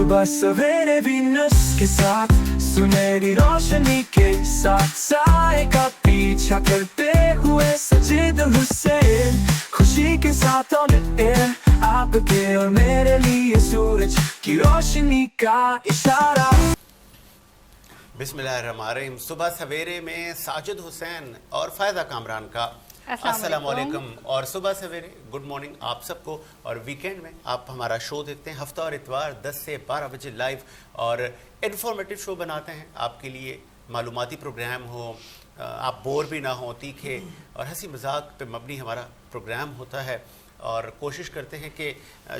صبح سویرے وینس کے ساتھ سنہری روشنی کے ساتھ سائے کا پیچھا کرتے ہوئے سجید حسین خوشی کے ساتھ آن ایئر آپ کے اور میرے لیے سورج کی روشنی کا اشارہ. بسم اللہ الرحمن الرحیم. صبح سویرے میں ساجد حسین اور فائدہ کامران کا السلام علیکم اور صبح سویرے گڈ مارننگ آپ سب کو. اور ویکینڈ میں آپ ہمارا شو دیکھتے ہیں ہفتہ اور اتوار 10 سے 12 بجے لائیو اور انفارمیٹیو شو بناتے ہیں آپ کے لیے. معلوماتی پروگرام ہو, آپ بور بھی نہ ہوں, تیکھے اور ہنسی مذاق پہ مبنی ہمارا پروگرام ہوتا ہے. اور کوشش کرتے ہیں کہ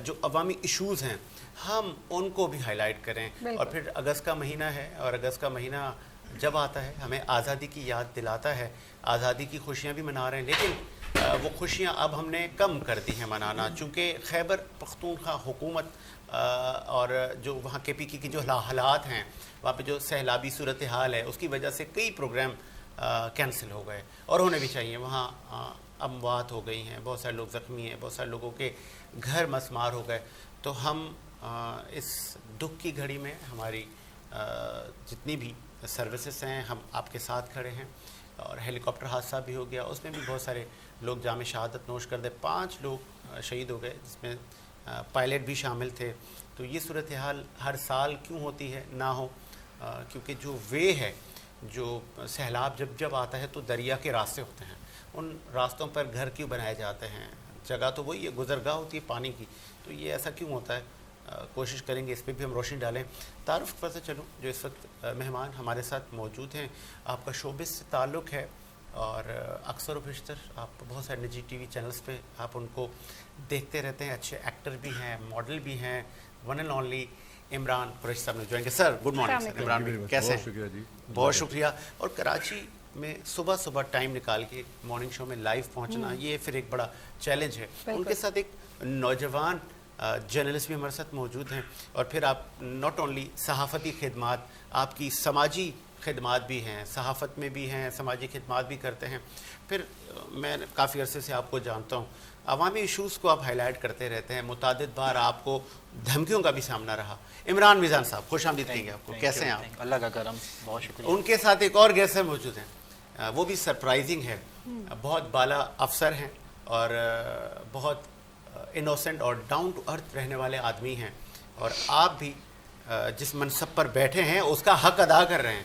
جو عوامی ایشوز ہیں ہم ان کو بھی ہائی لائٹ کریں. اور پھر اگست کا مہینہ ہے اور اگست کا مہینہ جب آتا ہے ہمیں آزادی کی یاد دلاتا ہے. آزادی کی خوشیاں بھی منا رہے ہیں لیکن وہ خوشیاں اب ہم نے کم کر دی ہیں منانا, چونکہ خیبر پختونخوا حکومت اور جو وہاں کے پی کی جو حالات ہیں, وہاں پہ جو سیلابی صورتحال ہے اس کی وجہ سے کئی پروگرام کینسل ہو گئے اور ہونے بھی چاہیے. وہاں اموات ہو گئی ہیں, بہت سارے لوگ زخمی ہیں, بہت سارے لوگوں کے گھر مسمار ہو گئے. تو ہم اس دکھ کی گھڑی میں ہماری جتنی بھی سروسز ہیں ہم آپ کے ساتھ کھڑے ہیں. اور ہیلی کاپٹر حادثہ بھی ہو گیا, اس میں بھی بہت سارے لوگ جام شہادت نوش کر دے, 5 لوگ شہید ہو گئے جس میں پائلٹ بھی شامل تھے. تو یہ صورتحال ہر سال کیوں ہوتی ہے؟ نہ ہو کیونکہ جو وے ہے, جو سیلاب جب آتا ہے تو دریا کے راستے ہوتے ہیں, ان راستوں پر گھر کیوں بنائے جاتے ہیں؟ جگہ تو وہی ہے, گزرگاہ ہوتی ہے پانی کی. تو یہ ایسا کیوں ہوتا ہے؟ کوشش کریں گے اس پہ بھی ہم روشنی ڈالیں. تعارف پر سے چلوں جو اس وقت مہمان ہمارے ساتھ موجود ہیں. آپ کا شوبز سے تعلق ہے اور اکثر و بیشتر آپ بہت سارے نجی ٹی وی چینلز پہ آپ ان کو دیکھتے رہتے ہیں. اچھے ایکٹر بھی ہیں, ماڈل بھی ہیں. One and only Imran Qureshi صاحب نے جوائن کیا. Sir good morning sir. Imran بھائی کیسے ہیں؟ بہت شکریہ. اور کراچی میں صبح ٹائم نکال کے مارننگ شو میں لائیو پہنچنا یہ پھر ایک بڑا چیلنج ہے. ان کے ساتھ ایک نوجوان جرنلسٹ بھی ہمارے ساتھ موجود ہیں. اور پھر آپ ناٹ اونلی صحافتی خدمات, آپ کی سماجی خدمات بھی ہیں, صحافت میں بھی ہیں, سماجی خدمات بھی کرتے ہیں. پھر میں کافی عرصے سے آپ کو جانتا ہوں, عوامی ایشوز کو آپ ہائی لائٹ کرتے رہتے ہیں. متعدد بار آپ کو دھمکیوں کا بھی سامنا رہا. عمران میزان صاحب خوش آمدید کہیں گے آپ کو. کیسے ہیں آپ؟ اللہ کا کرم, بہت شکریہ. ان کے ساتھ ایک اور گیسٹ موجود ہیں, وہ بھی سرپرائزنگ ہے. بہت بالا افسر ہیں اور بہت انوسنٹ اور ڈاؤن ٹو ارتھ رہنے والے آدمی ہیں. اور آپ بھی جس منصب پر بیٹھے ہیں اس کا حق ادا کر رہے ہیں.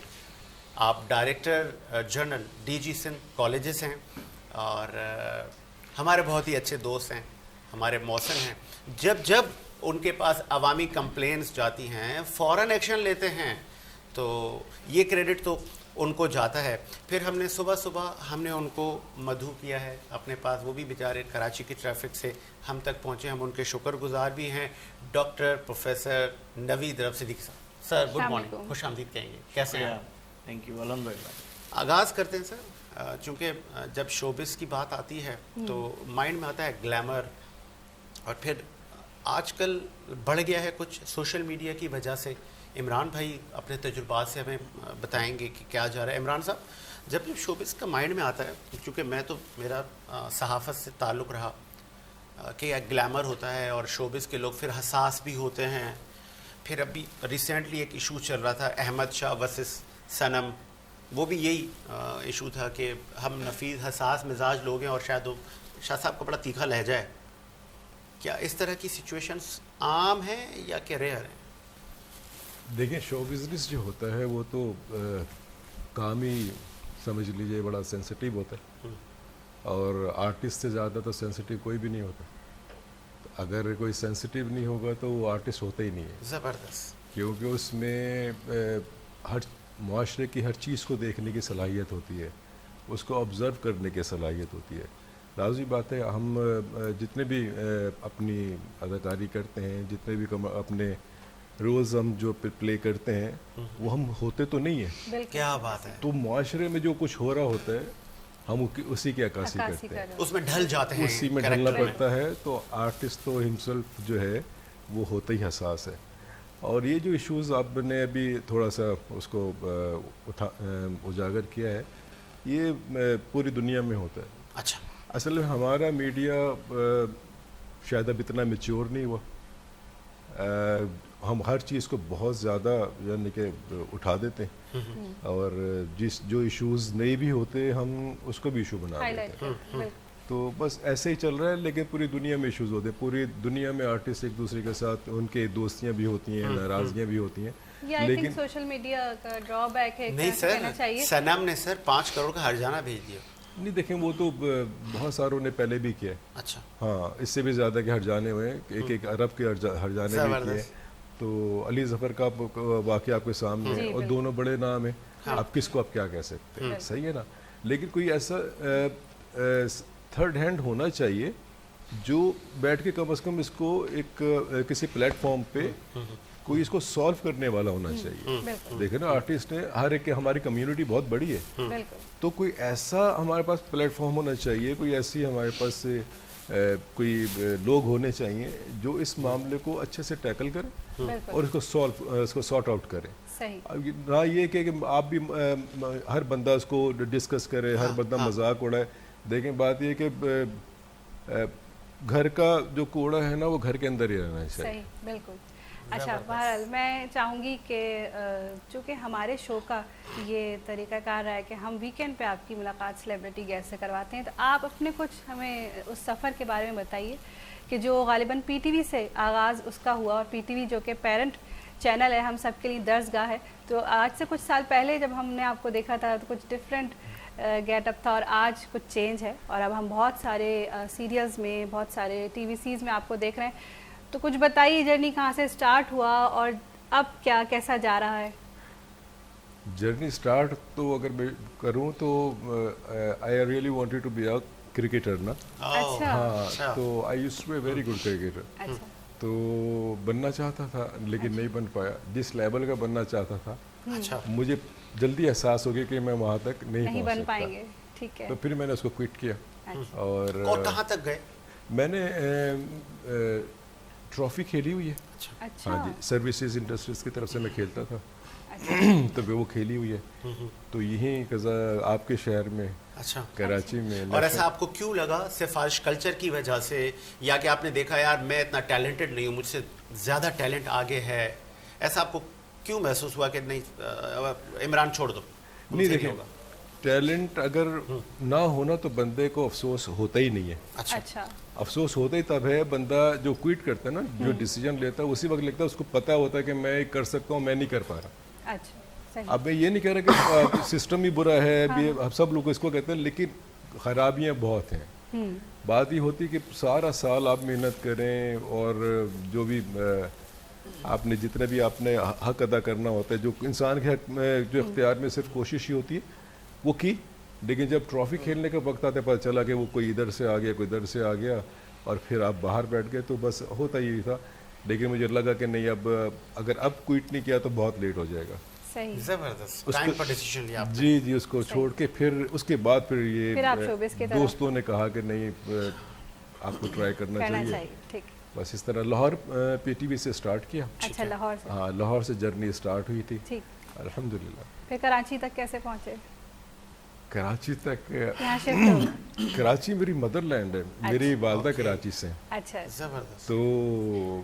آپ director general D G Sindh colleges ہیں اور ہمارے بہت ہی اچھے دوست ہیں, ہمارے موسن ہیں. جب ان کے پاس عوامی کمپلینس جاتی ہیں فوراً ایکشن لیتے ہیں. تو یہ کریڈٹ تو ان کو جاتا ہے. پھر ہم نے صبح ہم نے ان کو مدعو کیا ہے اپنے پاس, وہ بھی بیچارے کراچی کی ٹریفک سے ہم تک پہنچے. ہم ان کے شکر گزار بھی ہیں. ڈاکٹر پروفیسر نوید رب صدیقی صاحب, سر گڈ مارننگ, خوش آمدید کہیں گے. کیسے ہیں؟ Thank you. الحمد للہ. آغاز کرتے ہیں سر, چونکہ جب شوبز کی بات آتی ہے تو مائنڈ میں آتا ہے گلیمر, اور پھر آج کل بڑھ گیا ہے کچھ سوشل میڈیا کی وجہ سے. عمران بھائی اپنے تجربات سے ہمیں بتائیں گے کہ کیا جا رہا ہے. عمران صاحب, جب شوبز کا مائنڈ میں آتا ہے, چونکہ میں تو میرا صحافت سے تعلق رہا, کہ ایک گلیمر ہوتا ہے اور شوبز کے لوگ پھر حساس بھی ہوتے ہیں. پھر ابھی ریسنٹلی ایک ایشو چل رہا تھا احمد شاہ ورسس صنم, وہ بھی یہی ایشو تھا کہ ہم نفیس حساس مزاج لوگ ہیں اور شاید وہ شاہ صاحب کا بڑا تیکھا لہجہ ہے. کیا اس طرح کی سچویشنز عام ہیں یا کہ ریئر ہیں؟ دیکھیں, شو بزنس جو ہوتا ہے وہ تو کام ہی سمجھ لیجئے بڑا سینسٹیو ہوتا ہے, اور آرٹسٹ سے زیادہ تو سینسٹیو کوئی بھی نہیں ہوتا. اگر کوئی سینسٹیو نہیں ہوگا تو وہ آرٹسٹ ہوتا ہی نہیں ہے. زبردست. کیونکہ اس میں ہر معاشرے کی ہر چیز کو دیکھنے کی صلاحیت ہوتی ہے, اس کو آبزرو کرنے کی صلاحیت ہوتی ہے. لازمی بات ہے, ہم جتنے بھی اپنی اداکاری کرتے ہیں, جتنے بھی اپنے رولز ہم جو پلے کرتے ہیں وہ ہم ہوتے تو نہیں ہیں. کیا بات ہے. تو معاشرے میں جو کچھ ہو رہا ہوتا ہے ہم اسی کی عکاسی کرتے ہیں, اس میں ڈھل جاتے ہیں, اسی میں ڈھلنا پڑتا ہے. تو آرٹسٹ تو ہمسیلف جو ہے وہ ہوتا ہی حساس ہے. اور یہ جو ایشوز آپ نے ابھی تھوڑا سا اس کو اجاگر کیا ہے, یہ پوری دنیا میں ہوتا ہے. اچھا. اصل میں ہمارا میڈیا شاید اب اتنا میچور نہیں ہوا. ہم ہر چیز کو بہت زیادہ یعنی کہ اٹھا دیتے ہیں اور جو ایشوز نہیں بھی ہوتے ہم اس کو بھی ایشو بنا ہائی دیتے لائٹ ہیں. بالکل. تو بس ایسے ہی چل رہا ہے, لیکن پوری دنیا میں ایشوز ہوتے ہیں. پوری دنیا میں آرٹسٹ ایک دوسرے کے ساتھ ان کے دوستیاں بھی ہوتی ہیں, ناراضگیاں بھی ہوتی ہیں. یہ آئی تھنک سوشل میڈیا کا ڈرا بیک ہے, نہیں کہنا سر, چاہیے. سنم نے سر 5 کروڑ کا ہرجانہ بھیج دیا. نہیں دیکھیں, وہ تو بہت ساروں نے پہلے بھی کیا ہے. اچھا, ہاں, اس سے بھی زیادہ کے ہرجانے ہوئے ہیں, ایک ارب کے ہرجانے بھی کیے. تو علی ظفر کا واقعہ آپ کے سامنے ہے, اور دونوں بڑے نام ہیں. اب کس کو آپ کیا کہہ سکتے ہیں, صحیح ہے نا. لیکن کوئی ایسا تھرڈ ہینڈ ہونا چاہیے جو بیٹھ کے کم از کم اس کو ایک کسی پلیٹ فارم پہ کوئی اس کو سالو کرنے والا ہونا چاہیے. دیکھیں نا, آرٹسٹ ہیں ہر ایک, ہماری کمیونٹی بہت بڑی ہے, تو کوئی ایسا ہمارے پاس پلیٹ فارم ہونا چاہیے, کوئی ایسی ہمارے پاس کوئی لوگ ہونے چاہیے جو اس معاملے کو اچھے سے ٹیکل کریں اور اس کو سارٹ آؤٹ کریں. نہ یہ کہ آپ بھی ہر بندہ اس کو ڈسکس کرے, ہر بندہ مذاق اڑائے. دیکھیں بات یہ کہ گھر کا جو کوڑا ہے نا وہ گھر کے اندر ہی رہنا چاہیے. صحیح, بالکل. اچھا, بہرحال میں چاہوں گی کہ چونکہ ہمارے شو کا یہ طریقہ کار رہا ہے کہ ہم ویکینڈ پہ آپ کی ملاقات سیلیبریٹی گیسٹ سے کرواتے ہیں, تو آپ اپنے کچھ ہمیں اس سفر کے بارے میں بتائیے کہ جو غالباً پی ٹی وی سے آغاز اس کا ہوا, اور پی ٹی وی جو کہ پیرنٹ چینل ہے ہم سب کے لیے درسگاہ ہے. تو آج سے کچھ سال پہلے جب ہم نے آپ کو دیکھا تھا تو کچھ ڈفرینٹ گیٹ اپ تھا, اور آج کچھ چینج ہے, اور اب ہم بہت سارے سیریلز میں, بہت سارے ٹی وی سیز میں آپ کو دیکھ رہے ہیں. تو کچھ بتائیے جرنی کہاں سے سٹارٹ ہوا اور اب کیا کیسا جا رہا ہے؟ جرنی سٹارٹ تو اگر میں کروں تو I really wanted to be a cricketer نا. ہاں, تو I used to be a very good cricketer. تو بننا چاہتا تھا لیکن نہیں بن پایا. جس لیول کا بننا چاہتا تھا مجھے جلدی احساس ہو گیا کہ میں وہاں تک نہیں بن پائیں گے. ٹھیک ہے, تو پھر میں نے اس کو کوئٹ کیا. اور کہاں تک گئے؟ میں نے ٹرافی کھیلی ہوئی ہے. ہاں جی, سروسز انڈسٹریز کی طرف سے میں کھیلتا تھا, تو وہ کھیلی ہوئی ہے. تو یہیں آپ کے شہر میں, کراچی میں. اور ایسا آپ کو کیوں لگا؟ صرف آج کلچر کی وجہ سے, یا کہ آپ نے دیکھا یار میں اتنا ٹیلنٹڈ نہیں ہوں, مجھ سے زیادہ ٹیلنٹ آگے ہے, ایسا آپ کو کیوں محسوس ہوا کہ نہیں عمران چھوڑ دو؟ نہیں دیکھیں, ٹیلنٹ اگر نہ ہونا تو بندے کو افسوس ہوتا ہی نہیں ہے. اچھا, افسوس ہوتا ہی تب ہے بندہ جو کوئٹ کرتا ہے نا, جو ڈیسیجن لیتا ہے اسی وقت لگتا ہے اس کو پتہ ہوتا ہے کہ میں کر سکتا ہوں, میں نہیں کر پا رہا. اچھا, اب میں یہ نہیں کہہ رہا کہ سسٹم ہی برا ہے, سب لوگ اس کو کہتے ہیں, لیکن خرابیاں بہت ہیں. بات یہ ہوتی ہے کہ سارا سال آپ محنت کریں اور جو بھی آپ نے جتنا بھی آپ نے حق ادا کرنا ہوتا ہے, جو انسان کے حق میں جو اختیار میں صرف کوشش ہی ہوتی ہے وہ کی, لیکن جب ٹرافی کھیلنے کا وقت آتا ہے پتہ چلا کہ وہ کوئی ادھر سے آ گیا, کوئی ادھر سے آ گیا, اور پھر آپ باہر بیٹھ گئے. تو بس ہوتا یہی تھا. لیکن مجھے لگا کہ نہیں, اب اگر اب کوئٹ نہیں کیا تو بہت لیٹ ہو جائے گا. زبردست ٹائم پر ڈیسیژن لیا. جی, اس کو چھوڑ کے پھر اس کے بعد پھر یہ دوستوں نے کہا کہ نہیں آپ کو ٹرائی کرنا چاہیے. بس اس طرح لاہور پی ٹی وی سے اسٹارٹ کیا. اچھا, لاہور سے. ہاں, لاہور سے جرنی اسٹارٹ ہوئی تھی. الحمدللہ. پھر کراچی تک کیسے پہنچے؟ کراچی تک, کراچی میری مدر لینڈ ہے, میری والدہ کراچی سے. اچھا, زبردست. تو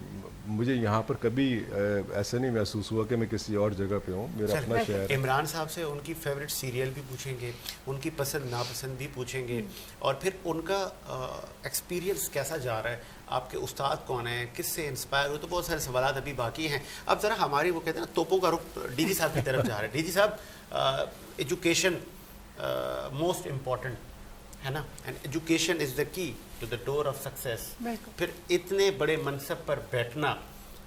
مجھے یہاں پر کبھی ایسا نہیں محسوس ہوا کہ میں کسی اور جگہ پہ ہوں, میرا اپنا شہر. عمران صاحب سے ان کی فیوریٹ سیریل بھی پوچھیں گے, ان کی پسند ناپسند بھی پوچھیں گے, اور پھر ان کا ایکسپیرینس کیسا جا رہا ہے, آپ کے استاد کون ہیں, کس سے انسپائر ہوئے. تو بہت سارے سوالات ابھی باقی ہیں. اب ذرا ہماری وہ کہتے ہیں نا توپوں کا رخ ڈی جی صاحب کی طرف جا رہا ہے. ڈی جی صاحب, ایجوکیشن موسٹ امپورٹنٹ ہے نا, and education is the key to the door of success. پھر اتنے بڑے منصب پر بیٹھنا,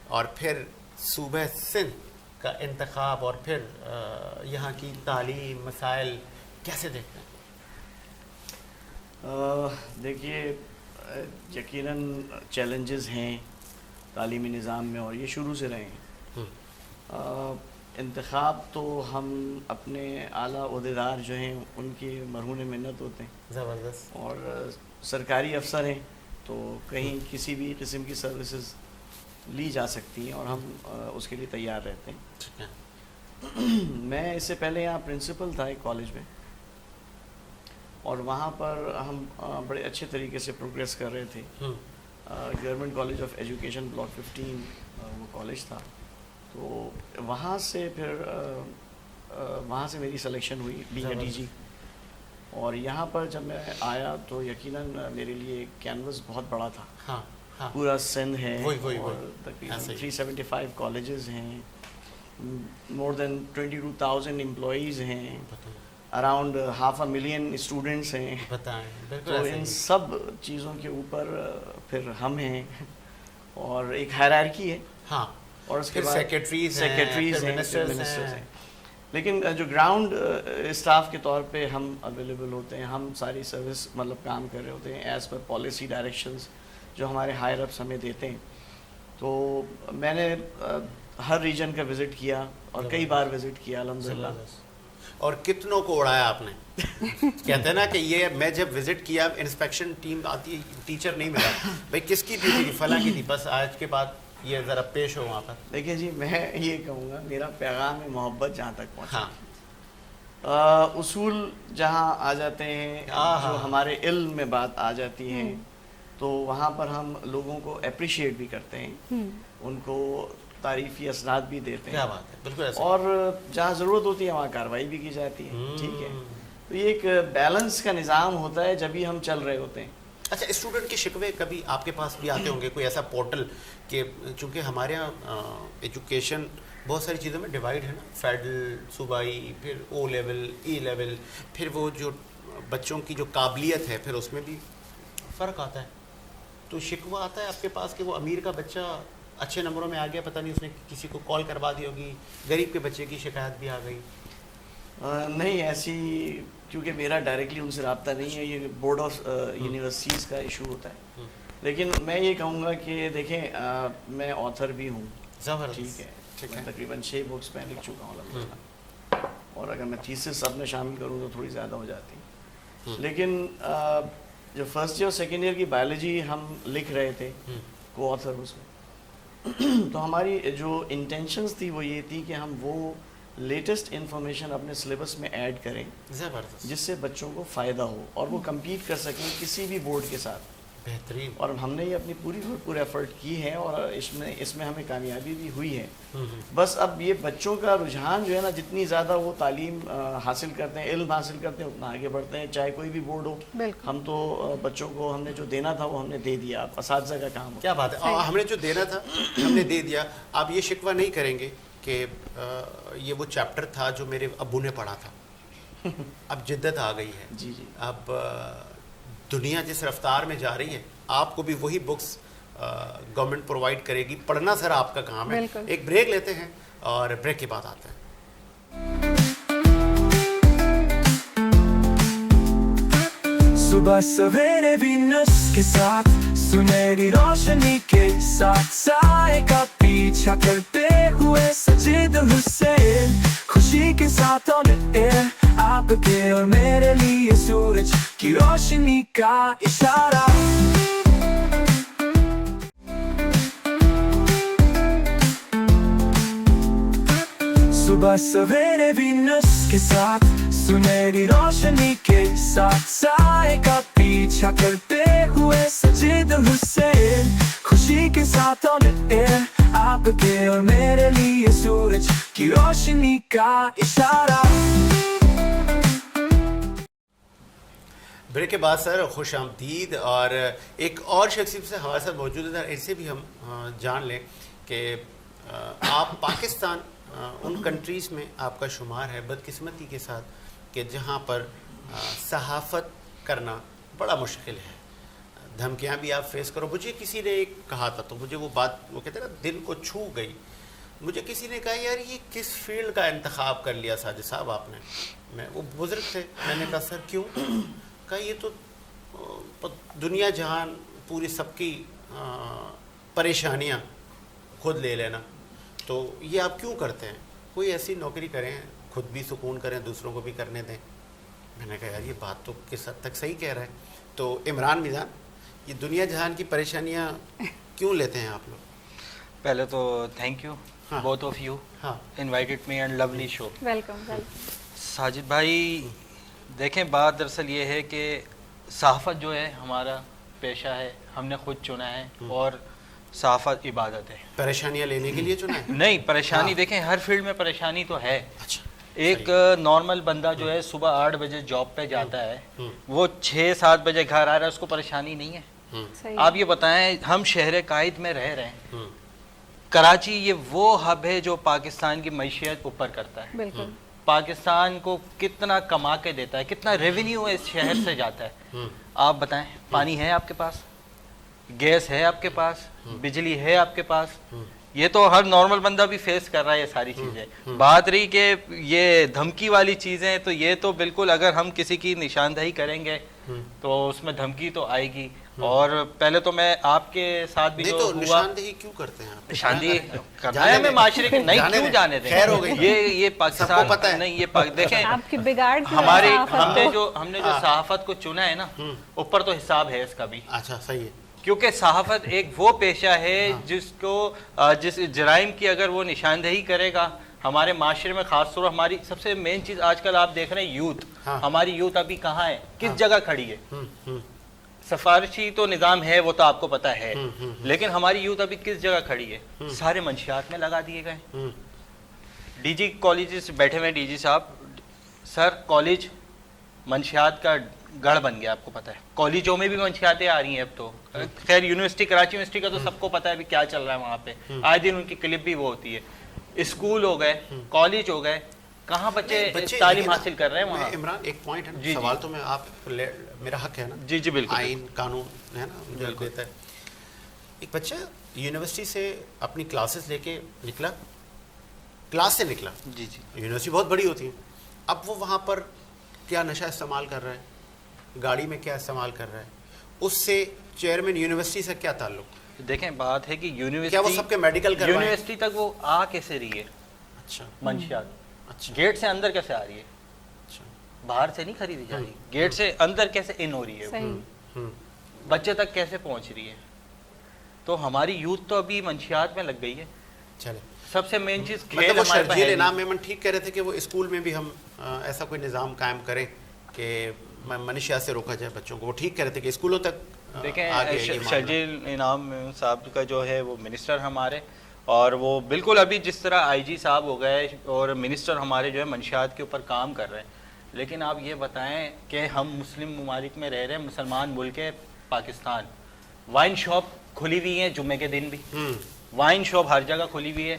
اور پھر صوبہ سندھ کا انتخاب, اور پھر یہاں کی تعلیم مسائل کیسے دیکھتے ہیں؟ دیکھیے, یقیناً چیلنجز ہیں تعلیمی نظام میں, اور یہ شروع سے رہے ہیں. انتخاب تو ہم اپنے اعلیٰ عہدیدار جو ہیں ان کی مرہون منت ہوتے ہیں. زبردست. اور سرکاری افسر ہیں تو کہیں کسی بھی قسم کی سروسز لی جا سکتی ہیں, اور ہم اس کے لیے تیار رہتے ہیں. میں اس سے پہلے یہاں پرنسپل تھا ایک کالج میں, اور وہاں پر ہم بڑے اچھے طریقے سے پروگریس کر رہے تھے. Government college of education block 15 وہ کالج تھا. تو وہاں سے پھر وہاں سے میری سلیکشن ہوئی بینگ اے ڈی جی. اور یہاں پر جب میں آیا تو یقیناً میرے لیے کینوس بہت بڑا تھا. ہاں ہاں پورا سندھ ہے وہی اور تقریباً 375 کالجز ہیں, مور دین 22,000 امپلائیز ہیں, اراؤنڈ 500,000 اسٹوڈنٹس ہیں. بتائیں تو بالکل ان سب چیزوں کے اوپر پھر ہم ہیں اور ایک ہائرارکی ہے. ہاں اور اس کے پھر بعد سیکرٹریز ہیں, منسٹرز ہیں. لیکن جو گراؤنڈ اسٹاف کے طور پہ ہم اویلیبل ہوتے ہیں, ہم ساری سروس مطلب کام کر رہے ہوتے ہیں ایز پر پالیسی ڈائریکشنز جو ہمارے ہائر اپس ہمیں دیتے ہیں. تو میں نے ہر ریجن کا وزٹ کیا اور کئی بار وزٹ کیا الحمدللہ. اور کتنوں کو اڑایا آپ نے؟ کہتے ہیں نا کہ یہ میں جب وزٹ کیا انسپیکشن ٹیم آتی, ٹیچر نہیں ملا, بھائی کس کی ڈیوٹی تھی, فلاں کی تھی, بس آج کے بعد یہ ذرا پیش ہو وہاں پر. دیکھیں جی, میں یہ کہوں گا میرا پیغام محبت جہاں تک پہنچا, ہاں اصول جہاں آ جاتے ہیں, جو ہمارے علم میں بات آ جاتی ہے, تو وہاں پر ہم لوگوں کو اپریشیٹ بھی کرتے ہیں, ان کو تعریفی اسناد بھی دیتے ہیں. کیا بات ہے, بالکل ایسا. اور جہاں ضرورت ہوتی ہے وہاں کارروائی بھی کی جاتی ہے. ٹھیک ہے, تو یہ ایک بیلنس کا نظام ہوتا ہے جب ہی ہم چل رہے ہوتے ہیں. اچھا, اسٹوڈنٹ کے شکوے کبھی آپ کے پاس بھی آتے ہوں گے, کوئی ایسا پورٹل کہ چونکہ ہمارے یہاں ایجوکیشن بہت ساری چیزوں میں ڈیوائڈ ہے نا, فیڈرل, صوبائی, پھر او لیول, ای لیول, پھر وہ جو بچوں کی جو قابلیت ہے پھر اس میں بھی فرق آتا ہے. تو شکوہ آتا ہے آپ کے پاس کہ وہ امیر کا بچہ اچھے نمبروں میں آ گیا, پتہ نہیں اس نے کسی کو کال کروا دی ہوگی, غریب کے بچے کی شکایت بھی آ گئی؟ نہیں, ایسی کیونکہ میرا ڈائریکٹلی ان سے رابطہ نہیں ہے, یہ بورڈ آف یونیورسٹیز کا ایشو ہوتا ہے. لیکن میں یہ کہوں گا کہ دیکھیں, میں آتھر بھی ہوں. ٹھیک ہے, میں تقریباً 6 بکس میں لکھ چکا ہوں الحمدللہ, اور اگر میں تھیسس سب میں شامل کروں تو تھوڑی زیادہ ہو جاتی. لیکن جو فرسٹ ایئر اور سیکنڈ ایئر کی بایولوجی ہم لکھ رہے تھے کو آتھر اس میں, تو ہماری جو انٹینشنز تھی وہ یہ تھی کہ ہم وہ لیٹسٹ انفارمیشن اپنے سلیبس میں ایڈ کریں جس سے بچوں کو فائدہ ہو اور وہ کمپیٹ کر سکیں کسی بھی بورڈ کے ساتھ. بہترین. اور ہم نے یہ اپنی پورے ایفرٹ کی ہے اور اس میں ہمیں کامیابی بھی ہوئی ہے. بس اب یہ بچوں کا رجحان جو ہے نا, جتنی زیادہ وہ تعلیم حاصل کرتے ہیں, علم حاصل کرتے ہیں, اتنا آگے بڑھتے ہیں, چاہے کوئی بھی بورڈ ہو. ہم تو بچوں کو ہم نے جو دینا تھا وہ ہم نے دے دیا, اساتذہ کا کام ہو. کیا بات ہے, ہم نے جو دینا تھا ہم نے دے دیا. آپ یہ شکوہ نہیں کریں گے کہ یہ وہ چیپٹر تھا جو میرے ابو نے پڑھا تھا, اب جدت آ گئی ہے, جی جی, اب دنیا جس رفتار میں جا رہی ہے آپ کو بھی وہی بکس گورنمنٹ پرووائڈ کرے گی, پڑھنا سر آپ کا کام ہے. ایک بریک لیتے ہیں اور بریک کے بعد آتے ہیں. صبح سویرے وینس کے ساتھ سنہری روشنی کے ساتھ سائے کا پیچھا کرتے ہوئے سجید حسین, خوشی کے ساتھ آن ایئر آپ کے اور میرے لیے سورج کی روشنی کا اشارہ. صبح سویرے وینس کے ساتھ سنہری روشنی کے ساتھ سائے کا پیچھا کرتے ہوئے سجید حسین, خوشی کے ساتھ آن ایئر آپ کے اور میرے لیے سورج کی روشنی کا اشارہ. بریک کے بعد سر خوش آمدید. اور ایک اور شخصیت سے ہمارے ساتھ موجود ہے, اسے بھی ہم جان لیں کہ آپ پاکستان ان کنٹریز میں آپ کا شمار ہے بدقسمتی کے ساتھ کہ جہاں پر صحافت کرنا بڑا مشکل ہے, دھمکیاں بھی آپ فیس کرو. مجھے کسی نے ایک کہا تھا تو مجھے وہ بات وہ کہتے ہیں نا دل کو چھو گئی. مجھے کسی نے کہا یار یہ کس فیلڈ کا انتخاب کر لیا ساجد صاحب آپ نے. میں وہ بزرگ تھے, میں نے کہا سر کیوں؟ کہا یہ تو دنیا جہان پوری سب کی پریشانیاں خود لے لینا, تو یہ آپ کیوں کرتے ہیں؟ کوئی ایسی نوکری کریں, خود بھی سکون کریں, دوسروں کو بھی کرنے دیں. میں نے کہا یار یہ بات تو کس حد تک صحیح کہہ رہا ہے. تو عمران میزان, یہ دنیا جہان کی پریشانیاں کیوں لیتے ہیں آپ لوگ؟ پہلے تو thank you both of you invited me and lovely show. Welcome. Sajid بھائی دیکھیں, بات دراصل یہ ہے کہ صحافت جو ہے ہمارا پیشہ ہے, ہم نے خود چنا ہے, اور صحافت عبادت ہے. پریشانیاں لینے کے لیے چنا ہے؟ نہیں, پریشانی دیکھیں ہر فیلڈ میں پریشانی تو ہے. ایک نارمل بندہ جو ہے صبح 8 بجے جاب پہ جاتا ہے, وہ 6-7 بجے گھر آ رہا ہے, اس کو پریشانی نہیں ہے. آپ یہ بتائیں, ہم شہر قائد میں رہ رہے ہیں, کراچی یہ وہ ہب ہے جو پاکستان کی معیشت اوپر کرتا ہے. بالکل. پاکستان کو کتنا کما کے دیتا ہے, کتنا ریونیو اس شہر سے جاتا ہے. آپ بتائیں, پانی ہے آپ کے پاس, گیس ہے آپ کے پاس, بجلی ہے آپ کے پاس, یہ تو ہر نارمل بندہ بھی فیس کر رہا ہے یہ ساری چیزیں. بات رہی کہ یہ دھمکی والی چیزیں, تو یہ تو بالکل اگر ہم کسی کی نشاندہی کریں گے تو اس میں دھمکی تو آئے گی. اور پہلے تو میں آپ کے ساتھ بھی جو ہوا, نشاندہی کیوں کرتے ہیں آپ؟ نشاندہی کرنا ہے ہمیں معاشرے کے, نہیں کیوں جانے دیں, خیر ہو گئی, یہ پاکستان نہیں, یہ دیکھیں آپ کی بگاڑ ہماری ہم نے جو صحافت کو چنا ہے نا, اوپر تو حساب ہے اس کا بھی. اچھا صحیح ہے, کیونکہ صحافت ایک وہ پیشہ ہے جس کو جس جرائم کی اگر وہ نشاندہی کرے گا ہمارے معاشرے میں, خاص طور ہماری سب سے مین چیز آج کل آپ دیکھ رہے ہیں یوتھ, ہماری یوتھ ابھی کہاں ہے, کس جگہ کھڑی ہے. سفارشی تو نظام ہے وہ تو آپ کو پتہ ہے, لیکن ہماری یوتھ ابھی کس جگہ کھڑی ہے, سارے منشیات میں لگا دیے گئے. ڈی جی کالجز بیٹھے ہوئے, ڈی جی صاحب, سر کالج منشیات کا گڑھ بن گیا, آپ کو پتہ ہے. کالجوں میں بھی منشیاتیں آ رہی ہیں اب تو. خیر یونیورسٹی, کراچی یونیورسٹی کا تو سب کو پتہ ہے ابھی کیا چل رہا ہے وہاں پہ, آئے دن ان کی کلپ بھی وہ ہوتی ہے. اسکول ہو گئے, کالج ہو گئے, کہاں بچے تعلیم حاصل کر رہے ہیں وہاں. عمران ایک پوائنٹ ہے, سوال تو میں آپ, میرا حق ہے نا, جی جی بالکل, آئین قانون ہے نا مجھے دیتا ہے. ایک بچہ یونیورسٹی سے اپنی کلاسز لے کے نکلا, کلاس سے نکلا, جی جی, یونیورسٹی بہت بڑی ہوتی ہے, اب وہ وہاں پر کیا نشہ استعمال کر رہا ہے, گاڑی میں کیا استعمال کر رہا ہے, اس سے چیئرمین یونیورسٹی سے کیا تعلق؟ دیکھیں بات ہے کہ یونیورسٹی, کیا وہ سب کے میڈیکل کروائیں؟ یونیورسٹی تک وہ آ کیسے رہی ہے اچھا منشیات, اچھا گیٹ سے اندر کیسے آ رہی ہے, اچھا, باہر سے نہیں خریدی جا رہی, گیٹ سے اندر کیسے ان ہو رہی ہے, بچے تک کیسے پہنچ رہی ہے. تو ہماری یوتھ تو ابھی منشیات میں لگ گئی ہے. چلے, سب سے مین چیز مطلب وہ شرجیل انعام میمن ٹھیک کہہ رہے تھے کہ وہ اسکول میں بھی ہم ایسا کوئی نظام قائم کریں کہ منشیات سے روکا جائے بچوں کو, وہ ٹھیک کہہ رہے تھے کہ اسکولوں تک. دیکھیں شرجیل انعام صاحب کا جو ہے وہ منسٹر ہمارے, اور وہ بالکل ابھی جس طرح آئی جی صاحب ہو گئے اور منسٹر ہمارے جو ہے منشیات کے اوپر کام کر رہے ہیں. لیکن آپ یہ بتائیں کہ ہم مسلم ممالک میں رہ رہے ہیں, مسلمان ملک ہے پاکستان, وائن شاپ کھلی ہوئی ہیں جمعے کے دن بھی, وائن شاپ ہر جگہ کھلی ہوئی ہے,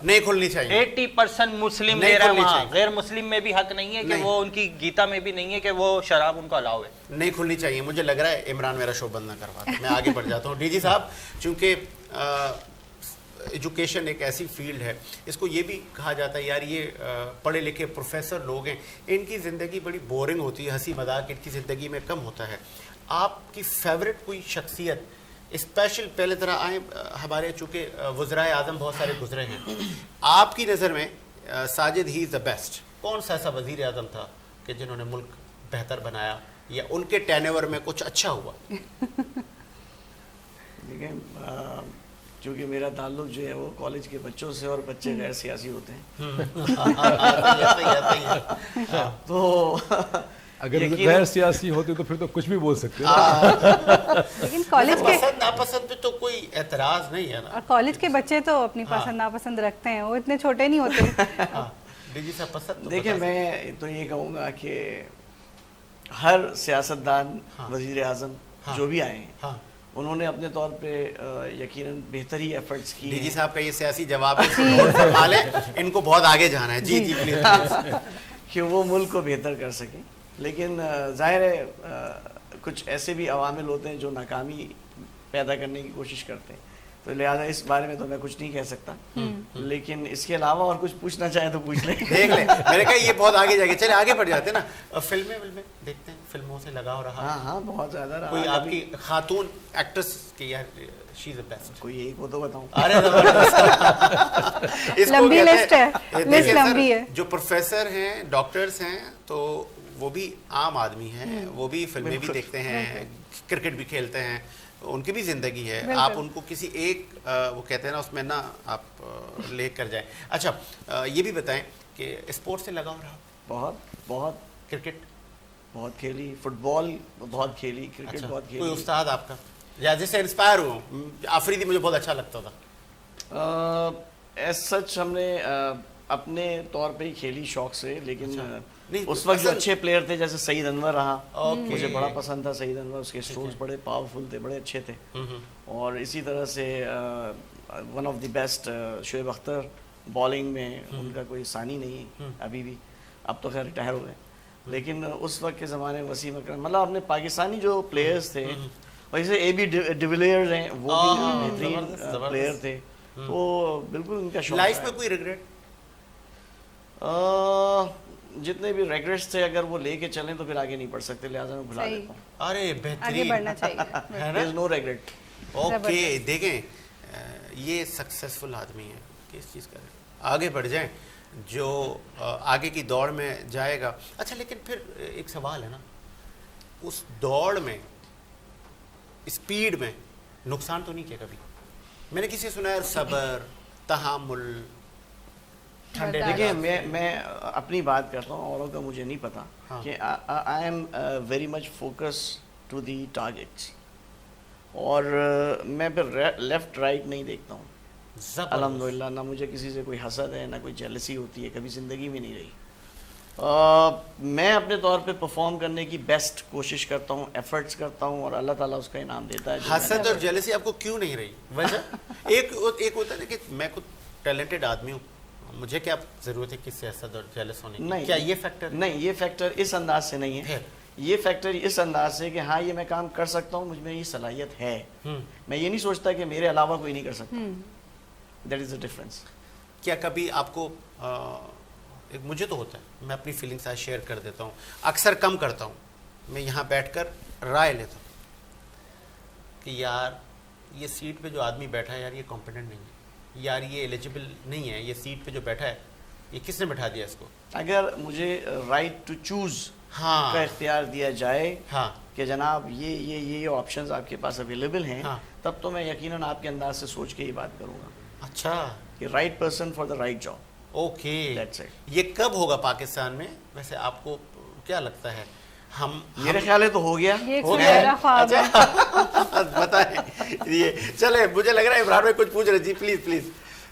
نہیں کھلنی چاہیے. 80% مسلم لے رہا ہے وہاں, غیر مسلم میں بھی حق نہیں ہے کہ وہ, ان کی گیتا میں بھی نہیں ہے کہ وہ شراب ان کو الاؤ ہے. نہیں کھلنی چاہیے. مجھے لگ رہا ہے عمران میرا شو بند نہ کرواتا, میں آگے بڑھ جاتا ہوں. ڈی جی صاحب, چونکہ ایجوکیشن ایک ایسی فیلڈ ہے, اس کو یہ بھی کہا جاتا ہے یار یہ پڑھے لکھے پروفیسر لوگ ہیں, ان کی زندگی بڑی بورنگ ہوتی ہے, ہنسی مذاق ان کی زندگی میں کم ہوتا ہے. آپ کی فیوریٹ کوئی شخصیت اسپیشل, پہلے طرح آئیں, ہمارے چونکہ وزرائے اعظم بہت سارے گزرے ہیں, آپ کی نظر میں ساجد ہی از دا بیسٹ, کون سا ایسا وزیر اعظم تھا کہ جنہوں نے ملک بہتر بنایا یا ان کے ٹینور میں کچھ اچھا ہوا؟ دیکھیں, چونکہ میرا تعلق جو ہے وہ کالج کے بچوں سے, اور بچے غیر سیاسی ہوتے ہیں, تو اگر غیر سیاسی ہوتے تو پھر تو کچھ بھی بول سکتے ہیں. لیکن کالج کے پسند ناپسند پہ تو کوئی اعتراض نہیں ہے نا, اور کالج کے بچے تو اپنی پسند ناپسند رکھتے ہیں, وہ اتنے چھوٹے نہیں ہوتے. ڈی جی صاحب پسند, دیکھیں میں تو یہ کہوں گا کہ ہر سیاستدان, وزیر اعظم جو بھی آئے ہیں, انہوں نے اپنے طور پہ یقیناً بہتر ہی ایفرٹس کیے. ڈی جی صاحب کا یہ سیاسی جواب ہے, نوٹ فرما لیں, ان کو بہت آگے جانا ہے. جی جی پلیز, کہ وہ ملک کو بہتر کر سکیں. لیکن ظاہر ہے کچھ ایسے بھی عوامل ہوتے ہیں جو ناکامی پیدا کرنے کی کوشش کرتے ہیں, تو لہٰذا اس بارے میں تو میں کچھ نہیں کہہ سکتا. لیکن اس کے علاوہ اور کچھ پوچھنا چاہیں تو پوچھ لیں. دیکھ لیں, میں نے کہا یہ بہت آگے جا کے, چلے آگے بڑھ جاتے ہیں نا. فلمیں دیکھتے ہیں, فلموں سے لگاؤ رہا؟ ہاں ہاں بہت زیادہ رہا. کوئی آپ کی خاتون ایکٹریس کی یار شی از دی بیسٹ, کوئی ایک وہ تو بتاؤں؟ ارے لمبی لسٹ ہے, لسٹ لمبی ہے. جو پروفیسر ہیں, ڈاکٹرز ہیں, تو وہ بھی عام آدمی ہیں, وہ بھی فلمیں بھی دیکھتے ہیں, کرکٹ بھی کھیلتے ہیں, ان کی بھی زندگی ہے. آپ ان کو کسی ایک وہ کہتے ہیں نا اس میں نہ آپ لے کر جائیں. اچھا یہ بھی بتائیں کہ اسپورٹ سے لگاؤ رہا؟ بہت بہت. کرکٹ بہت کھیلی، فٹ بال بہت کھیلی، کرکٹ اچھا، بہت کوئی کھیلی. استاد آپ کا یا جس سے انسپائر ہو؟ آفریدی مجھے بہت اچھا لگتا تھا. ایز سچ ہم نے اپنے طور پہ ہی کھیلی شوق سے، لیکن نہیں، اس وقت جو پسند- اچھے پلیئر تھے جیسے سعید انور رہا، اوکے. مجھے بڑا پسند تھا سعید انور. اس کے اسٹروکس بڑے پاورفل تھے، بڑے اچھے تھے. اور اسی طرح سے one of the best Shoaib Akhtar, bowling میں ان کا کوئی ثانی نہیں ابھی بھی. اب تو خیر ریٹائر ہو گئے، لیکن اس وقت کے زمانے میں وسیم اکرم، مطلب اپنے پاکستانی جو پلیئرز تھے، ویسے اے بی ڈیویلیئرز ہیں، وہ بھی بہترین پلیئر تھے. تو بالکل ان کا شوق لائف ہے. میں کوئی ریگریٹ؟ جتنے بھی ریگریٹس تھے اگر وہ لے کے چلیں تو پھر آگے نہیں بڑھ سکتے، لہٰذا میں بھلا صحیح. دیتا ہوں. ارے آگے بہترین بڑھنا چاہیے. ہے نا. There is no regret. Okay, دیکھیں یہ سکسیسفل آدمی ہے کہ اس چیز کا آگے بڑھ جائیں، جو آگے کی دوڑ میں جائے گا. اچھا لیکن پھر ایک سوال ہے نا، اس دوڑ میں اسپیڈ میں نقصان تو نہیں کیا کبھی؟ میں نے کسی سنا ہے صبر، تحمل، ٹھنڈے دیکھیں میں اپنی بات کرتا ہوں، اوروں کا مجھے نہیں پتا کہ I am very much focus to the targets, اور میں پھر لیفٹ رائٹ نہیں دیکھتا ہوں الحمدللہ. نہ مجھے کسی سے کوئی حسد ہے، نہ کوئی جیلسی ہوتی ہے، کبھی زندگی میں نہیں رہی. میں اپنے طور پہ پرفارم کرنے کی بیسٹ کوشش کرتا ہوں، ایفرٹس کرتا ہوں، اور اللہ تعالیٰ اس کا انعام دیتا ہے. حسد اور جیلسی آپ کو کیوں نہیں رہی؟ وجہ ایک ہوتا ہے کہ میں خود ٹیلنٹڈ آدمی ہوں، مجھے کیا ضرورت ہے کس سے حسد اور جیلس ہونے کی؟ کیا یہ فیکٹر؟ نہیں، یہ فیکٹر اس انداز سے نہیں ہے. یہ فیکٹر اس انداز سے کہ ہاں یہ میں کام کر سکتا ہوں، مجھ میں یہ صلاحیت ہے. میں یہ نہیں سوچتا کہ میرے علاوہ کوئی نہیں کر سکتا. That is a difference. کیا کبھی آپ کو مجھے تو ہوتا ہے، میں اپنی فیلنگس آج شیئر کر دیتا ہوں، اکثر کم کرتا ہوں. میں یہاں بیٹھ کر رائے لیتا ہوں کہ یار یہ سیٹ پہ جو آدمی بیٹھا ہے یار یہ کمپیٹنٹ نہیں ہے، یار یہ ایلیجیبل نہیں ہے، یہ سیٹ پہ جو بیٹھا ہے یہ کس نے بٹھا دیا اس کو. اگر مجھے رائٹ ٹو چوز کا اختیار دیا جائے کہ جناب یہ آپشنز آپ کے پاس اویلیبل ہیں، تب تو میں یقیناً آپ کے انداز سے سوچ کے ہی بات کروں گا. اچھا، کہ right person for the right job. Okay. یہ کب ہوگا پاکستان میں ویسے آپ کو کیا لگتا ہے؟ میرے خیال ہے تو ہو گیا. بتائیں یہ. چلے مجھے لگ رہا ہے عمران بھائی کچھ پوچھ رہے. جی پلیز پلیز.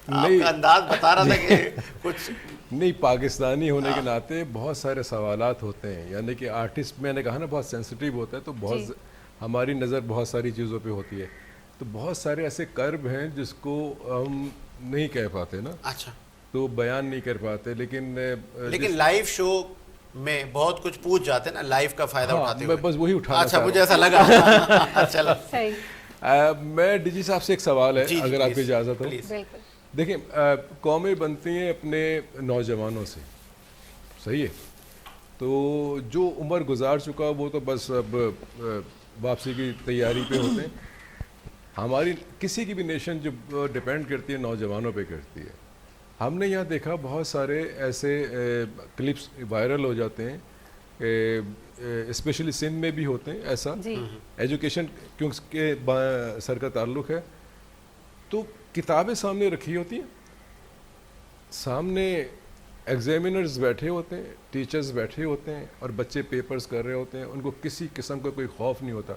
آپ کا انداز بتا رہا تھا کہ کچھ نہیں. پاکستانی ہونے کے ناطے بہت سارے سوالات ہوتے ہیں، یعنی کہ آرٹسٹ میں نے کہا نا بہت سینسٹیو ہوتا ہے، تو بہت ہماری نظر بہت ساری چیزوں پہ ہوتی ہے، تو بہت سارے ایسے کرب ہیں جس کو ہم نہیں کہہ پاتے نا. اچھا. تو بیان نہیں کر پاتے. لیکن لائیو شو میں بہت کچھ پوچھ جاتے ہیں نا، لائیو کا فائدہ اٹھاتے میں بس وہی اٹھانا. اچھا مجھے ایسا لگا. چلو میں ڈی جی صاحب سے ایک سوال ہے اگر آپ کی اجازت ہو. بالکل. دیکھیں قومیں بنتی ہیں اپنے نوجوانوں سے، صحیح ہے. تو جو عمر گزار چکا وہ تو بس اب واپسی کی تیاری پہ ہوتے ہیں. ہماری کسی کی بھی نیشن جو ڈپینڈ کرتی ہے نوجوانوں پہ کرتی ہے. ہم نے یہاں دیکھا بہت سارے ایسے کلپس وائرل ہو جاتے ہیں، اسپیشلی سندھ میں بھی ہوتے ہیں ایسا. ایجوکیشن کیونکہ سر کا تعلق ہے، تو کتابیں سامنے رکھی ہوتی ہیں، سامنے ایگزامینرز بیٹھے ہوتے ہیں، ٹیچرز بیٹھے ہوتے ہیں، اور بچے پیپرز کر رہے ہوتے ہیں. ان کو کسی قسم کا کوئی خوف نہیں ہوتا،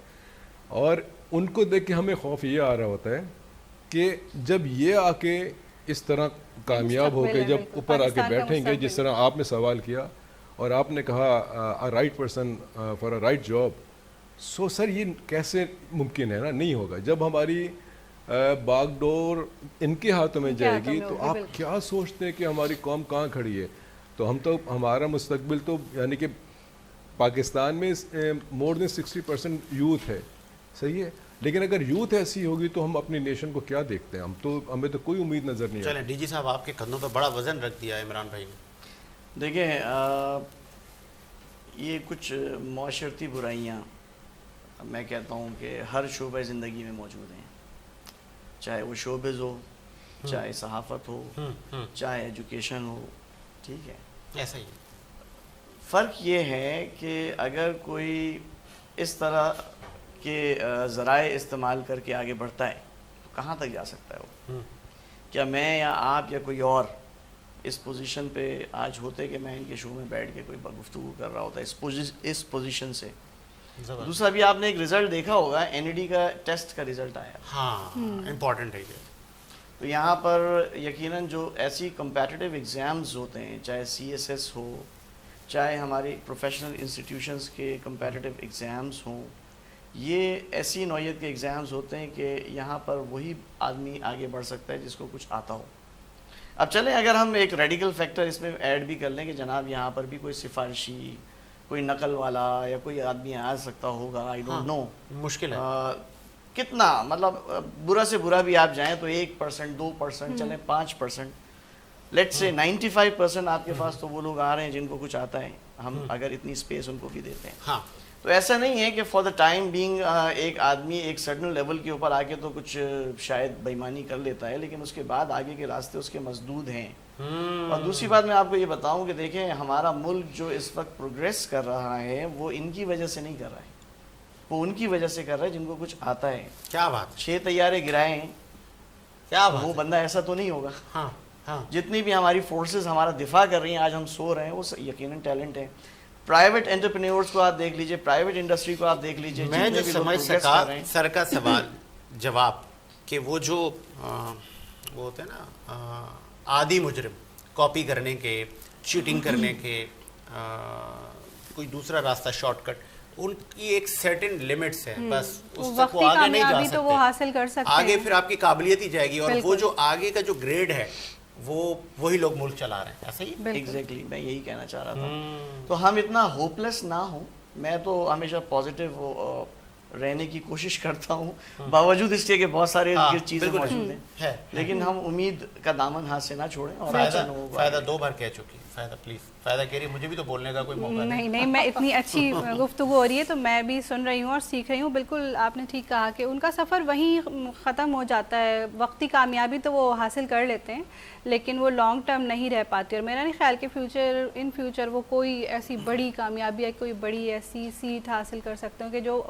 اور ان کو دیکھ کے ہمیں خوف یہ آ رہا ہوتا ہے کہ جب یہ آ کے اس طرح کامیاب ہو کے جب اوپر آ کے بیٹھیں گے، جس طرح آپ نے سوال کیا اور آپ نے کہا right person for a right job, so sir یہ کیسے ممکن ہے نا؟ نہیں ہوگا. جب ہماری باغ ڈور ان کے ہاتھوں میں جائے گی تو آپ کیا سوچتے ہیں کہ ہماری قوم کہاں کھڑی ہے؟ تو ہمارا مستقبل تو یعنی کہ پاکستان میں مور دین 60% یوتھ ہے، صحیح ہے. لیکن اگر یوتھ ایسی ہوگی تو ہم اپنی نیشن کو کیا دیکھتے ہیں؟ ہمیں تو کوئی امید نظر نہیں آتی. چلیں ڈی جی صاحب آپ کے کندھوں پہ بڑا وزن رکھ دیا ہے عمران بھائی نے. دیکھیں یہ کچھ معاشرتی برائیاں میں کہتا ہوں کہ ہر شعبہ زندگی میں موجود ہیں، چاہے وہ شوبز ہو، چاہے صحافت ہو، چاہے ایجوکیشن ہو. ٹھیک ہے، ایسا ہی. فرق یہ ہے کہ اگر کوئی اس طرح کے ذرائع استعمال کر کے آگے بڑھتا ہے تو کہاں تک جا سکتا ہے وہ؟ کیا میں یا آپ یا کوئی اور اس پوزیشن پہ آج ہوتے کہ میں ان کے شو میں بیٹھ کے کوئی گفتگو کر رہا ہوتا اس پوزیشن سے. دوسرا بھی آپ نے ایک رزلٹ دیکھا ہوگا, این ای ڈی کا ٹیسٹ کا رزلٹ آیا. ہاں امپورٹنٹ ہے یہ. تو یہاں پر یقیناً جو ایسی کمپیٹیٹیو ایگزامز ہوتے ہیں, چاہے سی ایس ایس ہو, چاہے ہماری پروفیشنل انسٹیٹیوشنز کے کمپیٹیٹیو ایگزامز ہوں, یہ ایسی نوعیت کے ایگزامز ہوتے ہیں کہ یہاں پر وہی آدمی آگے بڑھ سکتا ہے جس کو کچھ آتا ہو. اب چلیں اگر ہم ایک ریڈیکل فیکٹر اس میں ایڈ بھی کر لیں کہ جناب یہاں پر بھی کوئی سفارشی, کوئی نقل والا یا کوئی آدمی آ سکتا ہوگا, آئی ڈونٹ نو, مشکل ہے کتنا مطلب برا سے برا بھی آپ جائیں تو 1%, 2%, چلیں 5%, لیٹ سے 95% آپ کے پاس تو وہ لوگ آ رہے ہیں جن کو کچھ آتا ہے, ہم اگر اتنی اسپیس ان کو بھی دیتے ہیں. ہاں تو ایسا نہیں ہے کہ فار دا ٹائم بینگ ایک آدمی ایک سرٹن لیول کے اوپر آ کے تو کچھ شاید بےایمانی کر لیتا ہے, لیکن اس کے بعد آگے کے راستے اس کے مسدود ہیں. اور دوسری بات میں آپ کو یہ بتاؤں کہ دیکھیں ہمارا ملک جو اس وقت پروگریس کر رہا ہے وہ ان کی وجہ سے نہیں کر رہا ہے, وہ ان کی وجہ سے کر رہا ہے جن کو کچھ آتا ہے. کیا بات, 6 طیارے گرائے ہیں, کیا بات, وہ بندہ ایسا تو نہیں ہوگا. ہاں ہاں جتنی بھی ہماری فورسز ہمارا دفاع کر رہی ہیں, آج ہم سو رہے ہیں, وہ یقیناً ٹیلنٹ ہے. پرائیویٹ انٹرپرینیورز کو آپ دیکھ لیجئے, پرائیویٹ انڈسٹری کو آپ دیکھ لیجئے. میں جو سمجھ سکا سر کا سوال جواب کہ وہ جو وہ ہوتے ہیں نا عادی مجرم, کاپی کرنے کے, چیٹنگ کرنے کے, کوئی دوسرا راستہ شارٹ کٹ, ان کی ایک سرٹن لمٹس ہیں, بس اس تک وہ آگے نہیں جا تو وہ حاصل کر سکتے. سکتے آگے پھر آپ کی قابلیت ہی جائے گی, اور وہ جو آگے کا جو گریڈ ہے وہ وہی لوگ ملک چلا رہے ہیں. ایسا ہی ایگزیکٹلی میں یہی کہنا چاہ رہا تھا. تو ہم اتنا ہوپلیس نہ ہوں. میں تو ہمیشہ پازیٹیو رہنے کی کوشش کرتا ہوں, باوجود اس کے کہ بہت سارے چیزیں موجود ہیں, لیکن ہم امید کا دامن ہاتھ سے نہ چھوڑیں. اور فائدہ 2 بار کہہ چکی, فائدہ پلیز فائدہ کہہ رہی, مجھے بھی تو بولنے کا کوئی موقع نہیں. میں اتنی اچھی گفتگو ہو رہی ہے تو میں بھی سن رہی ہوں اور سیکھ رہی ہوں. بالکل آپ نے ٹھیک کہا کہ ان کا سفر وہیں ختم ہو جاتا ہے. وقتی کامیابی تو وہ حاصل کر لیتے ہیں لیکن وہ لانگ ٹرم نہیں رہ پاتی, اور میرا نہیں خیال کہ فیوچر وہ کوئی ایسی بڑی کامیابی یا کوئی بڑی ایسی سیٹ حاصل کر سکتے ہوں کہ جو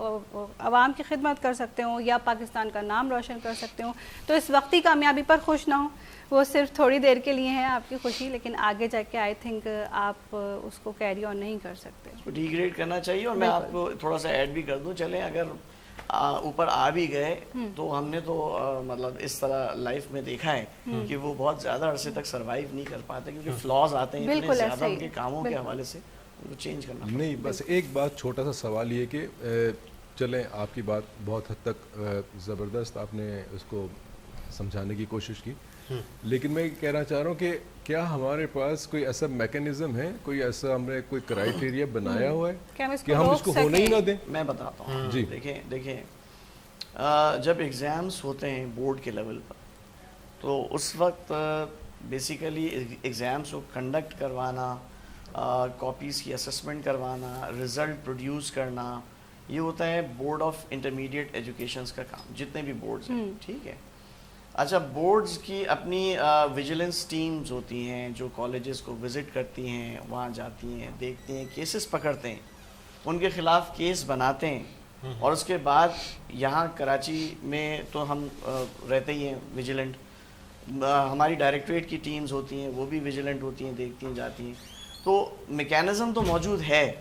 عوام کی خدمت کر سکتے ہوں یا پاکستان کا نام روشن کر سکتے ہوں. تو اس وقتی کامیابی پر خوش نہ ہوں, وہ صرف تھوڑی دیر کے لیے ہیں آپ کی خوشی, لیکن آگے جا کے آئی تھنک آپ اس کو کیری آن نہیں کر سکتے. اس کو ڈی گریڈ کرنا چاہیے. اور میں آپ کو تھوڑا سا ایڈ بھی کر دوں, چلیں اگر اوپر آ بھی گئے تو ہم نے تو مطلب اس طرح لائف میں دیکھا ہے کہ وہ بہت زیادہ عرصے تک سروائیو نہیں کر پاتے, کیونکہ فلاز آتے ہیں اتنے زیادہ ان کے کاموں کے حوالے سے, ان کو چینج کرنا پڑتا ہے. نہیں, بس ایک بات, چھوٹا سا سوال یہ کہ چلیں آپ کی بات بہت حد تک زبردست آپ نے اس کو سمجھانے کی کوشش کی, لیکن میں کہنا چاہ رہا ہوں کہ کیا ہمارے پاس کوئی ایسا میکینزم ہے, کوئی ایسا ہم نے کوئی کرائیٹیریا بنایا ہوا ہے کہ ہم اس کو ہونے ہی نہ دیں؟ میں بتاتا ہوں. جی دیکھیں جب ایگزامس ہوتے ہیں بورڈ کے لیول پر تو اس وقت بیسیکلی ایگزامس کو کنڈکٹ کروانا, کاپیز کی اسسمنٹ کروانا, رزلٹ پروڈیوس کرنا, یہ ہوتا ہے بورڈ آف انٹرمیڈیٹ ایجوکیشنز کا کام, جتنے بھی بورڈز ہیں. ٹھیک ہے. اچھا, بورڈز کی اپنی ویجیلنس ٹیمز ہوتی ہیں جو کالجز کو وزٹ کرتی ہیں, وہاں جاتی ہیں, دیکھتی ہیں, کیسز پکڑتے ہیں, ان کے خلاف کیس بناتے ہیں, اور اس کے بعد یہاں کراچی میں تو ہم رہتے ہی ہیں ویجیلنٹ, ہماری ڈائریکٹریٹ کی ٹیمز ہوتی ہیں وہ بھی ویجیلنٹ ہوتی ہیں, دیکھتی ہیں, جاتی ہیں. تو میکینزم تو موجود ہے,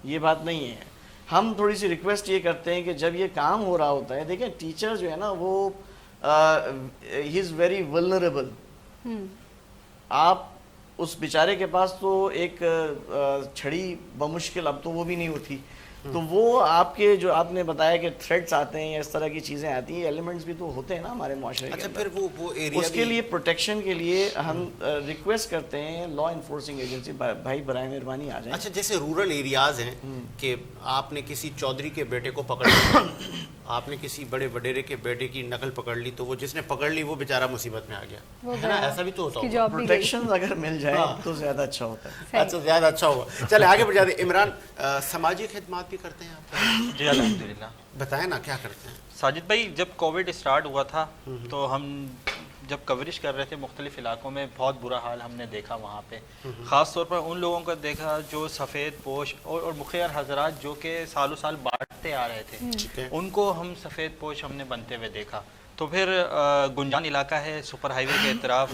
یہ بات نہیں ہے. ہم تھوڑی سی ریکویسٹ یہ کرتے ہیں کہ جب یہ کام ہو رہا ہوتا ہے, دیکھیں ٹیچر جو ہے نا وہ ہی از ویری ولنریبل. آپ اس بیچارے کے پاس تو ایک چھڑی بمشکل, اب تو وہ بھی نہیں ہوتی, تو وہ آپ کے جو آپ نے بتایا کہ تھریٹس آتے ہیں یا اس طرح کی چیزیں آتی ہیں, ایلیمنٹس بھی تو ہوتے ہیں نا ہمارے معاشرے کے. اچھا, پھر وہ ایریا اس کے لیے پروٹیکشن کے لیے ہم ریکویسٹ کرتے ہیں لا انفورسنگ ایجنسی, بھائی برائے مہربانی آ جائیں. اچھا, جیسے رورل ایریاز ہیں کہ آپ نے کسی چودھری کے بیٹے کو پکڑ لیا, آپ نے کسی بڑے وڈیرے کے بیٹے کی نقل پکڑ لی, تو وہ جس نے پکڑ لی وہ بیچارہ مصیبت میں آ گیا, ہے نا, ایسا بھی تو ہوتا ہوگا. پروٹیکشن اگر مل جائے تو زیادہ اچھا ہوتا ہے. اچھا, زیادہ اچھا ہوگا. چلے آگے بڑھ جاتے ہیں. عمران, سماجی خدمات بھی کرتے ہیں آپ؟ جی الحمدللہ. بتائیں نا کیا کرتے ہیں. ساجد بھائی, جب کووڈ اسٹارٹ ہوا تھا تو ہم جب کوریج کر رہے تھے مختلف علاقوں میں, بہت برا حال ہم نے دیکھا وہاں پہ. خاص طور پر ان لوگوں کو دیکھا جو سفید پوش اور مخیر حضرات جو کہ سالوں سال بانٹتے آ رہے تھے, ان کو ہم سفید پوش ہم نے بنتے ہوئے دیکھا. تو پھر گنجان علاقہ ہے سپر ہائی وے کے اطراف,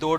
2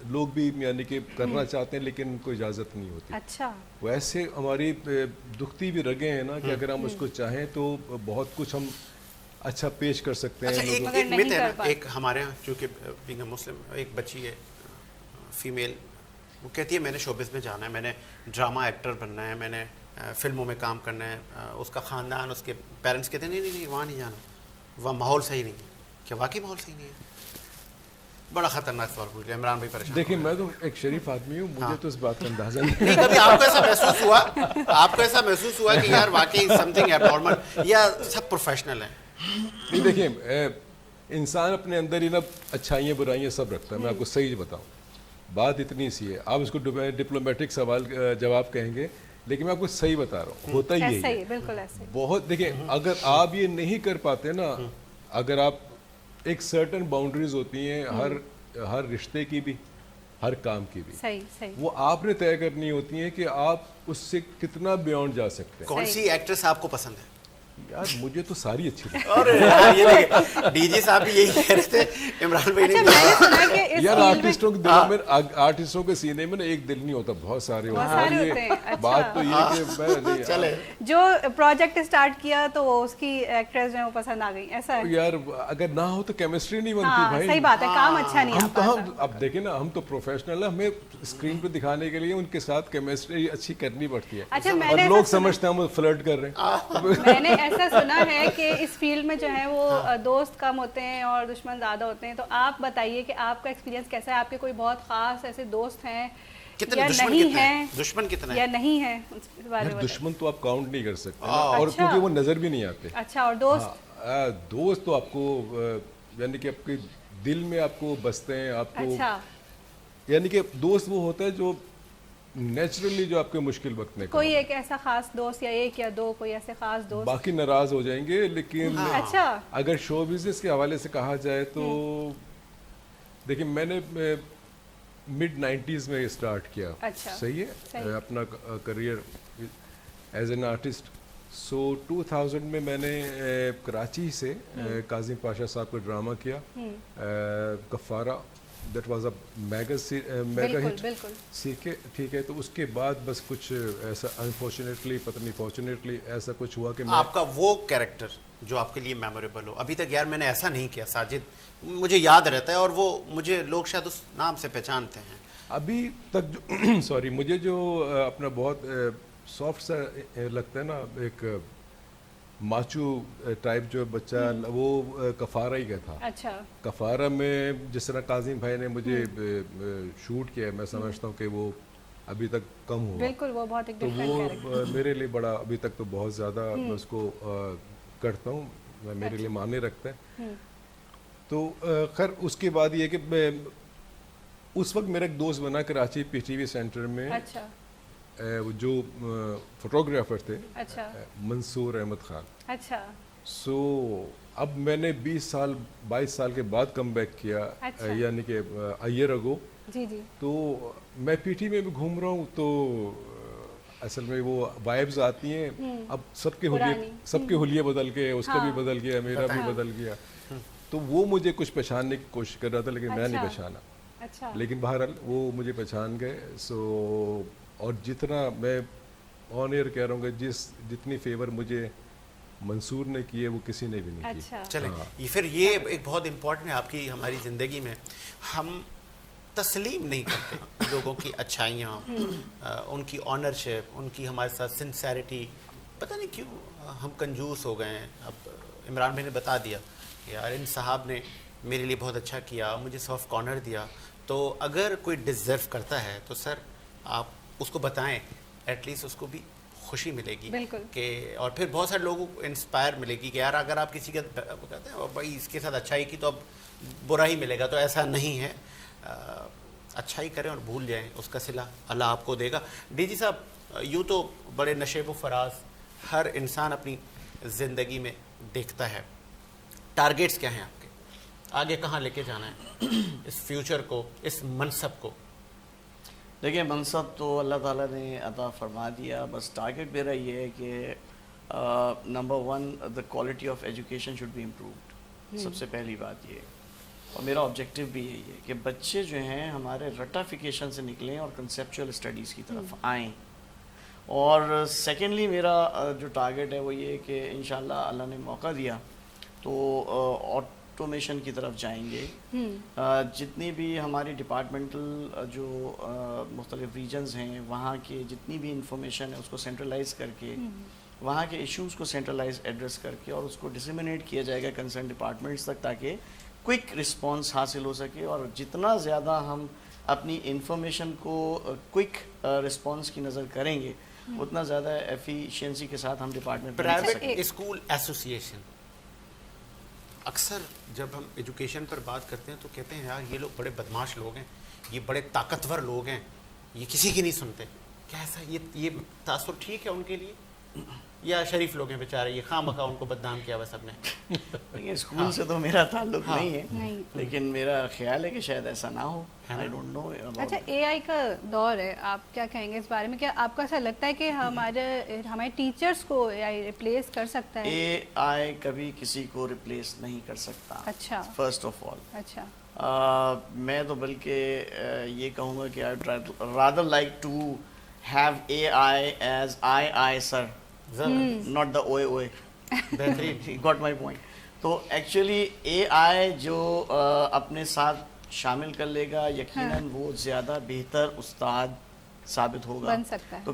لوگ بھی یعنی کہ کرنا چاہتے ہیں لیکن ان کو اجازت نہیں ہوتی. اچھا ویسے ہماری دکھتی بھی رگیں ہیں نا کہ اگر ہم اس کو چاہیں تو بہت کچھ ہم اچھا پیش کر سکتے اچھا ہیں. ایک مگر نہیں myth ہے کر نا, پاتے. ایک ہمارے یہاں چونکہ بینگ اے مسلم ایک بچی ہے فیمیل, وہ کہتی ہے میں نے شوبز میں جانا ہے, میں نے ڈرامہ ایکٹر بننا ہے, میں نے فلموں میں کام کرنا ہے. اس کا خاندان, اس کے پیرنٹس کہتے ہیں نہیں نہیں نہیں وہاں نہیں جانا, وہاں ماحول صحیح نہیں ہے. کیا واقعی ماحول صحیح نہیں ہے؟ بڑا خطرناک سوال پوچھ لیا عمران بھائی, پریشان. دیکھیں میں تو ایک شریف آدمی ہوں, مجھے تو اس بات کا اندازہ نہیں. نہیں کبھی آپ کو ایسا محسوس ہوا, آپ کو ایسا محسوس ہوا کہ یار واقعی سم تھنگ ایبنارمل, یا سب پروفیشنل ہیں؟ نہیں دیکھیں انسان اپنے اندر ہی نا اچھائیاں برائیاں سب رکھتا ہے. میں آپ کو صحیح بتاؤں, بات اتنی سی ہے. آپ اس کو ڈپلومیٹک سوال جواب کہیں گے, لیکن میں آپ کو صحیح بتا رہا ہوں, ہوتا ہی ایسا یہی ہی ہے. بالکل ایسے ہی. بہت دیکھیں اگر آپ یہ نہیں کر پاتے نا, اگر آپ ایک سرٹن باؤنڈریز ہوتی ہیں ہر رشتے کی بھی, ہر کام کی بھی, صحیح صحیح. وہ آپ نے طے کرنی ہوتی ہیں کہ آپ اس سے کتنا بیونڈ جا سکتے ہیں. کون سی ایکٹریس آپ کو پسند ہے؟ یار مجھے تو ساری اچھی لگتی اور یہ دیکھیں ڈی جی صاحب بھی یہی کہہ رہے تھے, عمران بھائی اچھا نے میں نے سنا کہ اس یار فیلڈ میں آرٹسٹوں کے دلوں میں, آرٹسٹوں کے سینے میں نا ایک دل نہیں ہوتا, بہت سارے ہوتے بہت سارے ہیں. ہوتے ہیں. اچھا. بات تو یہ کہ میں نہیں چلے جو پروجیکٹ اسٹارٹ کیا تو وہ اس کی ایکٹریس جو ہے وہ پسند آ گئی, ایسا ہے؟ یار اگر نہ ہو تو کیمسٹری نہیں بنتی ہاں بھائی. صحیح بات ہے, کام اچھا نہیں آ ہم تو پاتا. اب دیکھیں نا, ہم تو پروفیشنل ہیں, ہمیں اسکرین پہ دکھانے کے لیے ان کے ساتھ کیمسٹری اچھی کرنی پڑتی ہے. اچھا میں اور نے لوگ سمجھتے ہیں ہم فلرٹ کر رہے ہیں. میں نے ایسا سنا ہے کہ اس فیلڈ میں جو ہے وہ دوست کم ہوتے ہیں اور دشمن زیادہ ہوتے ہیں, تو آپ بتائیے کہ آپ کا ایکسپیرینس کیسا ہے؟ آپ کے کوئی بہت خاص ایسے دوست ہیں یا نہیں ہیں, دشمن کتنے یا نہیں ہیں, اس کے بارے یار میں دشمن تو آپ کاؤنٹ نہیں کر سکتے اور کیونکہ وہ نظر بھی نہیں آتے. اچھا, اور دوست؟ دوست تو آپ کو یعنی کہ آپ کے دل میں آپ کو بستے ہیں, آپ کو اچھا, یعنی کہ دوست وہ ہوتا ہے جو نیچرلی جو آپ کے مشکل وقت میں کوئی ایک ایسا خاص دوست یا ایک یا دو کوئی ایسے خاص دوست؟ باقی ناراض ہو جائیں گے, لیکن اچھا اگر شو بزنس کے حوالے سے کہا جائے تو دیکھیں میں نے مڈ 90s میں اسٹارٹ کیا. اچھا, صحیح ہے اپنا کریئر ایز این آرٹسٹ. سو 2000 میں میں نے کراچی سے کاظم پاشا صاحب کا ڈرامہ کیا کفارہ. دیٹ واز اے میگا ہٹ. ٹھیک ہے, تو اس کے بعد بس کچھ ایسا انفارچونیٹلی, پتہ نہیں فارچونیٹلی ایسا کچھ ہوا کہ آپ کا وہ کیریکٹر جو آپ کے لیے میموریبل ہو ابھی تک, یار میں نے ایسا نہیں کیا ساجد, مجھے یاد رہتا ہے, اور وہ مجھے لوگ شاید اس نام سے پہچانتے ہیں ابھی تک جو سوری مجھے جو اپنا بہت سافٹ سا لگتا ہے نا, ایک ماچو ٹائپ جو بچہ, وہ کفارہ ہی کا تھا. اچھا, کفارہ میں جس طرح کاظم بھائی نے مجھے شوٹ کیا, میں سمجھتا ہوں کہ وہ ابھی تک کم ہوا. بالکل وہ بہت ایک تو ڈفرینٹ وہ کیریکٹر. میرے لیے بڑا ابھی تک تو بہت زیادہ میں اس کو کرتا ہوں, میرے لیے معنی رکھتا ہے. تو خیر اس کے بعد یہ کہ اس وقت میرا ایک دوست بنا Karachi P T V centre میں, اچھا جو فوٹوگرافر تھے, اچھا منصور احمد خان. اچھا, سو اب میں نے 22 سال کے بعد کم بیک کیا, یعنی کہ ایئر اگو. جی جی. تو میں پی ٹی میں بھی گھوم رہا ہوں, تو اصل میں وہ وائبز آتی ہیں. اب سب کے حلیے بدل گئے, اس کا بھی بدل گیا, میرا بھی بدل گیا. تو وہ مجھے کچھ پہچاننے کی کوشش کر رہا تھا, لیکن میں نہیں پہچانا. اچھا, لیکن بہرحال وہ مجھے پہچان گئے. سو اور جتنا میں آن ایئر کہہ رہا ہوں کہ جتنی فیور مجھے منصور نے کی ہے وہ کسی نے بھی نہیں کی. اچھا چلیں یہ پھر یہ ایک بہت امپورٹنٹ ہے آپ کی ہماری زندگی میں, ہم تسلیم نہیں کرتے لوگوں کی اچھائیاں, ان کی آنرشپ, ان کی ہمارے ساتھ سنسیریٹی. پتہ نہیں کیوں ہم کنجوس ہو گئے ہیں. اب عمران بھائی نے بتا دیا کہ یار ان صاحب نے میرے لیے بہت اچھا کیا, مجھے سافٹ کارنر دیا, تو اگر کوئی ڈیزرو کرتا ہے تو سر آپ اس کو بتائیں, ایٹ لیسٹ اس کو بھی خوشی ملے گی کہ, اور پھر بہت سارے لوگوں کو انسپائر ملے گی کہ یار اگر آپ کسی کا کہتے ہیں بھائی اس کے ساتھ اچھائی کی تو اب برا ہی ملے گا, تو ایسا نہیں ہے. اچھائی کریں اور بھول جائیں, اس کا صلہ اللہ آپ کو دے گا. ڈی جی صاحب یوں تو بڑے نشیب و فراز ہر انسان اپنی زندگی میں دیکھتا ہے, ٹارگیٹس کیا ہیں آپ کے, آگے کہاں لے کے جانا ہے اس فیوچر کو, اس منصب کو؟ دیکھیں منصب تو اللہ تعالیٰ نے عطا فرما دیا, بس ٹارگیٹ میرا یہ ہے کہ number 1 the quality of education should be improved. سب سے پہلی بات یہ. اور میرا آبجیکٹیو بھی یہی ہے کہ بچے جو ہیں ہمارے رٹافیکیشن سے نکلیں اور کنسیپچول اسٹڈیز کی طرف آئیں. اور سیکنڈلی میرا جو ٹارگیٹ ہے وہ یہ کہ انشاءاللہ اللہ نے موقع دیا تو آٹومیشن کی طرف جائیں گے. جتنی بھی ہماری ڈپارٹمنٹل جو مختلف ریجنز ہیں وہاں کے جتنی بھی انفارمیشن ہے اس کو سینٹرلائز کر کے وہاں کے ایشوز کو سینٹرلائز ایڈریس کر کے اور اس کو ڈسیمینیٹ کیا جائے گا کنسرن ڈپارٹمنٹس تک تاکہ کوئک رسپانس حاصل ہو سکے. اور جتنا زیادہ ہم اپنی انفارمیشن کو کوئک رسپانس کی نظر کریں گے اتنا زیادہ ایفیشینسی کے ساتھ ہم ڈپارٹمنٹ پرائیویٹ اسکول ایسوسیشن اکثر جب ہم ایجوکیشن پر بات کرتے ہیں تو کہتے ہیں یار یہ لوگ بڑے بدماش لوگ ہیں, یہ بڑے طاقتور لوگ ہیں, یہ کسی کی نہیں سنتے. کیا ایسا یہ تاثر ٹھیک ہے ان کے لیے یا شریف لوگ ہیں بیچارے, یہ خواہ مخواہ ان کو بدنام کیا ہوا سب نے؟ اسکول سے تو میرا تعلق نہیں ہے لیکن میرا خیال ہے کہ شاید ایسا نہ ہو. I don't know. اچھا اے آئی کا دور ہے, آپ کیا کہیں گے اس بارے میں؟ کیا آپ کو ایسا لگتا ہے کہ ہمارے ٹیچرز کو اے آئی ریپلیس کر سکتا ہے؟ اے آئی کبھی کسی کو ریپلیس نہیں کر سکتا. اچھا, فرسٹ آف آل اچھا میں تو بلکہ یہ کہوں گا کہ I rather like to have AI as I sir, not the OA. بہترین, got my point. تو ایکچولی اے آئی جو اپنے ساتھ شامل کر لے گا یقیناً وہ زیادہ بہتر استاد ثابت ہوگا, بن سکتا ہے. تو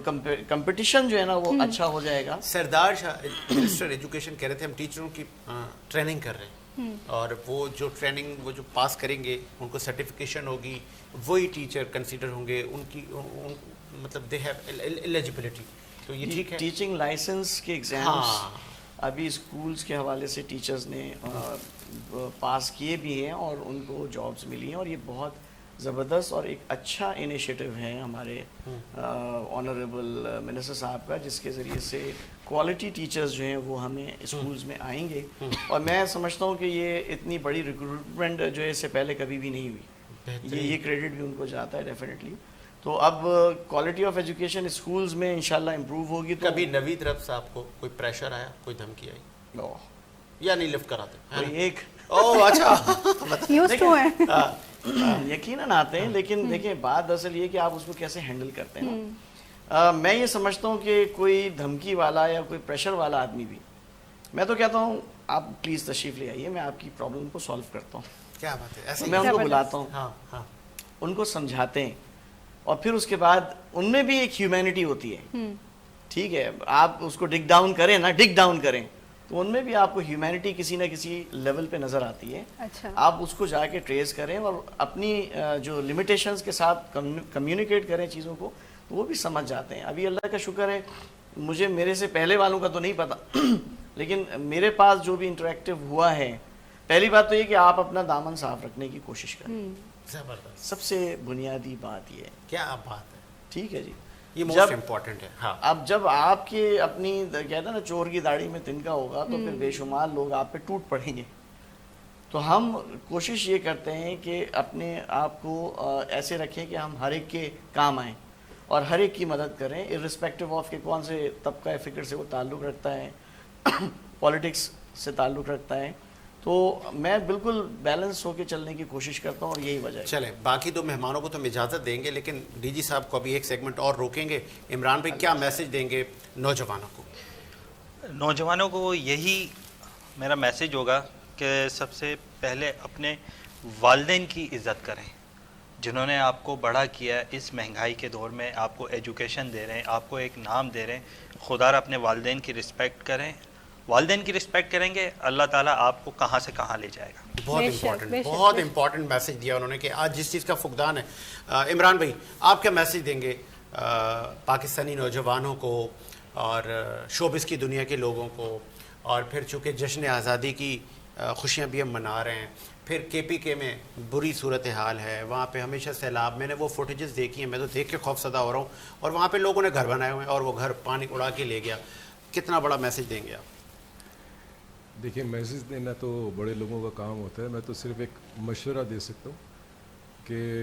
کمپٹیشن جو ہے نا وہ اچھا ہو جائے گا. سردار شاہ منسٹر ایجوکیشن کہہ رہے تھے ہم ٹیچروں کی ٹریننگ کر رہے ہیں اور وہ جو ٹریننگ وہ جو پاس کریں گے ان کو سرٹیفکیشن ہوگی, وہی ٹیچر کنسیڈر ہوں گے, ان کی مطلب دے ہیو ایلیجبلٹی. تو یہ ٹھیک ہے. ٹیچنگ لائسنس کے ایگزامس ابھی اسکولس کے حوالے سے ٹیچرز نے پاس کیے بھی ہیں اور ان کو جابس ملی ہیں, اور یہ بہت زبردست اور ایک اچھا انیشیٹو ہے ہمارے آنریبل منسٹر صاحب کا, جس کے ذریعے سے کوالٹی ٹیچرز جو ہیں وہ ہمیں اسکولز میں آئیں گے. اور میں سمجھتا ہوں کہ یہ اتنی بڑی ریکروٹمنٹ جو ہے اس سے پہلے کبھی بھی نہیں ہوئی, یہ کریڈٹ بھی ان کو جاتا ہے ڈیفینیٹلی. تو اب کوالٹی آف ایجوکیشن اسکولز میں انشاءاللہ امپروو ہوگی. تو کبھی نوید رب صاحب کو کوئی پریشر آیا, کوئی دھمکی آئی یا نہیں لفٹ کراتے؟ ایک یقیناً آتے ہیں, لیکن دیکھیں بات اصل یہ کہ آپ اس کو کیسے ہینڈل کرتے ہیں نا. میں یہ سمجھتا ہوں کہ کوئی دھمکی والا یا کوئی پریشر والا آدمی بھی, میں تو کہتا ہوں آپ پلیز تشریف لے آئیے, میں آپ کی پرابلم کو سالو کرتا ہوں. کیا بات ہے, ایسے میں ان کو بلاتا ہوں, ہاں ہاں, ان کو سمجھاتے ہیں, اور پھر اس کے بعد ان میں بھی ایک ہیومینٹی ہوتی ہے. ٹھیک ہے, آپ اس کو ڈگ ڈاؤن کریں نا, ڈگ ڈاؤن کریں تو ان میں بھی آپ کو ہیومینٹی کسی نہ کسی لیول پہ نظر آتی ہے. اچھا, آپ اس کو جا کے ٹریس کریں اور اپنی جو لمیٹیشنز کے ساتھ کمیونیکیٹ کریں چیزوں کو, تو وہ بھی سمجھ جاتے ہیں. ابھی اللہ کا شکر ہے مجھے میرے سے پہلے والوں کا تو نہیں پتہ لیکن میرے پاس جو بھی انٹریکٹیو ہوا ہے, پہلی بات تو یہ کہ آپ اپنا دامن صاف رکھنے کی کوشش کریں. زبردست, سب سے بنیادی بات یہ ہے. کیا بات ہے, ٹھیک ہے جی, یہ موسٹ امپورٹنٹ ہے. ہاں, اب جب آپ کی اپنی کہتے ہیں نا چور کی داڑھی میں تنکا ہوگا تو پھر بے شمار لوگ آپ پہ ٹوٹ پڑیں گے. تو ہم کوشش یہ کرتے ہیں کہ اپنے آپ کو ایسے رکھیں کہ ہم ہر ایک کے کام آئیں اور ہر ایک کی مدد کریں, ارسپیکٹو آف کہ کون سے طبقہ فکر سے وہ تعلق رکھتا ہے, پالیٹکس سے تعلق رکھتا ہے. تو میں بالکل بیلنس ہو کے چلنے کی کوشش کرتا ہوں, اور یہی وجہ ہے. چلیں باقی دو مہمانوں کو تو ہم اجازت دیں گے, لیکن ڈی جی صاحب کو ابھی ایک سیگمنٹ اور روکیں گے. عمران بھائی کیا میسج دیں گے نوجوانوں کو؟ نوجوانوں کو یہی میرا میسج ہوگا کہ سب سے پہلے اپنے والدین کی عزت کریں, جنہوں نے آپ کو بڑا کیا ہے. اس مہنگائی کے دور میں آپ کو ایجوکیشن دے رہے ہیں, آپ کو ایک نام دے رہے ہیں. خدا را اپنے والدین کی رسپیکٹ کریں. والدین کی رسپیکٹ کریں گے, اللہ تعالیٰ آپ کو کہاں سے کہاں لے جائے گا. بہت امپورٹنٹ میسج دیا انہوں نے کہ آج جس چیز کا فقدان ہے. عمران بھائی آپ کیا میسج دیں گے پاکستانی نوجوانوں کو اور شوبز کی دنیا کے لوگوں کو؟ اور پھر چونکہ جشن آزادی کی خوشیاں بھی ہم منا رہے ہیں, پھر کے پی کے میں بری صورتحال ہے, وہاں پہ ہمیشہ سیلاب. میں نے وہ فوٹیجز دیکھی ہیں, میں تو دیکھ کے خوفزدہ ہو رہا ہوں. اور وہاں پہ لوگوں نے گھر بنائے ہوئے ہیں اور وہ گھر پانی اڑا کے لے گیا. کتنا بڑا میسج دیں گے آپ؟ دیکھیں میسج دینا تو بڑے لوگوں کا کام ہوتا ہے, میں تو صرف ایک مشورہ دے سکتا ہوں کہ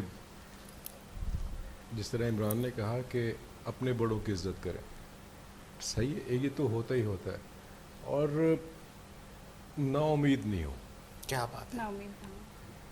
جس طرح عمران نے کہا کہ اپنے بڑوں کی عزت کریں. صحیح ہے, یہ تو ہوتا ہی ہوتا ہے, اور نا امید نہیں ہو. کیا بات ہے,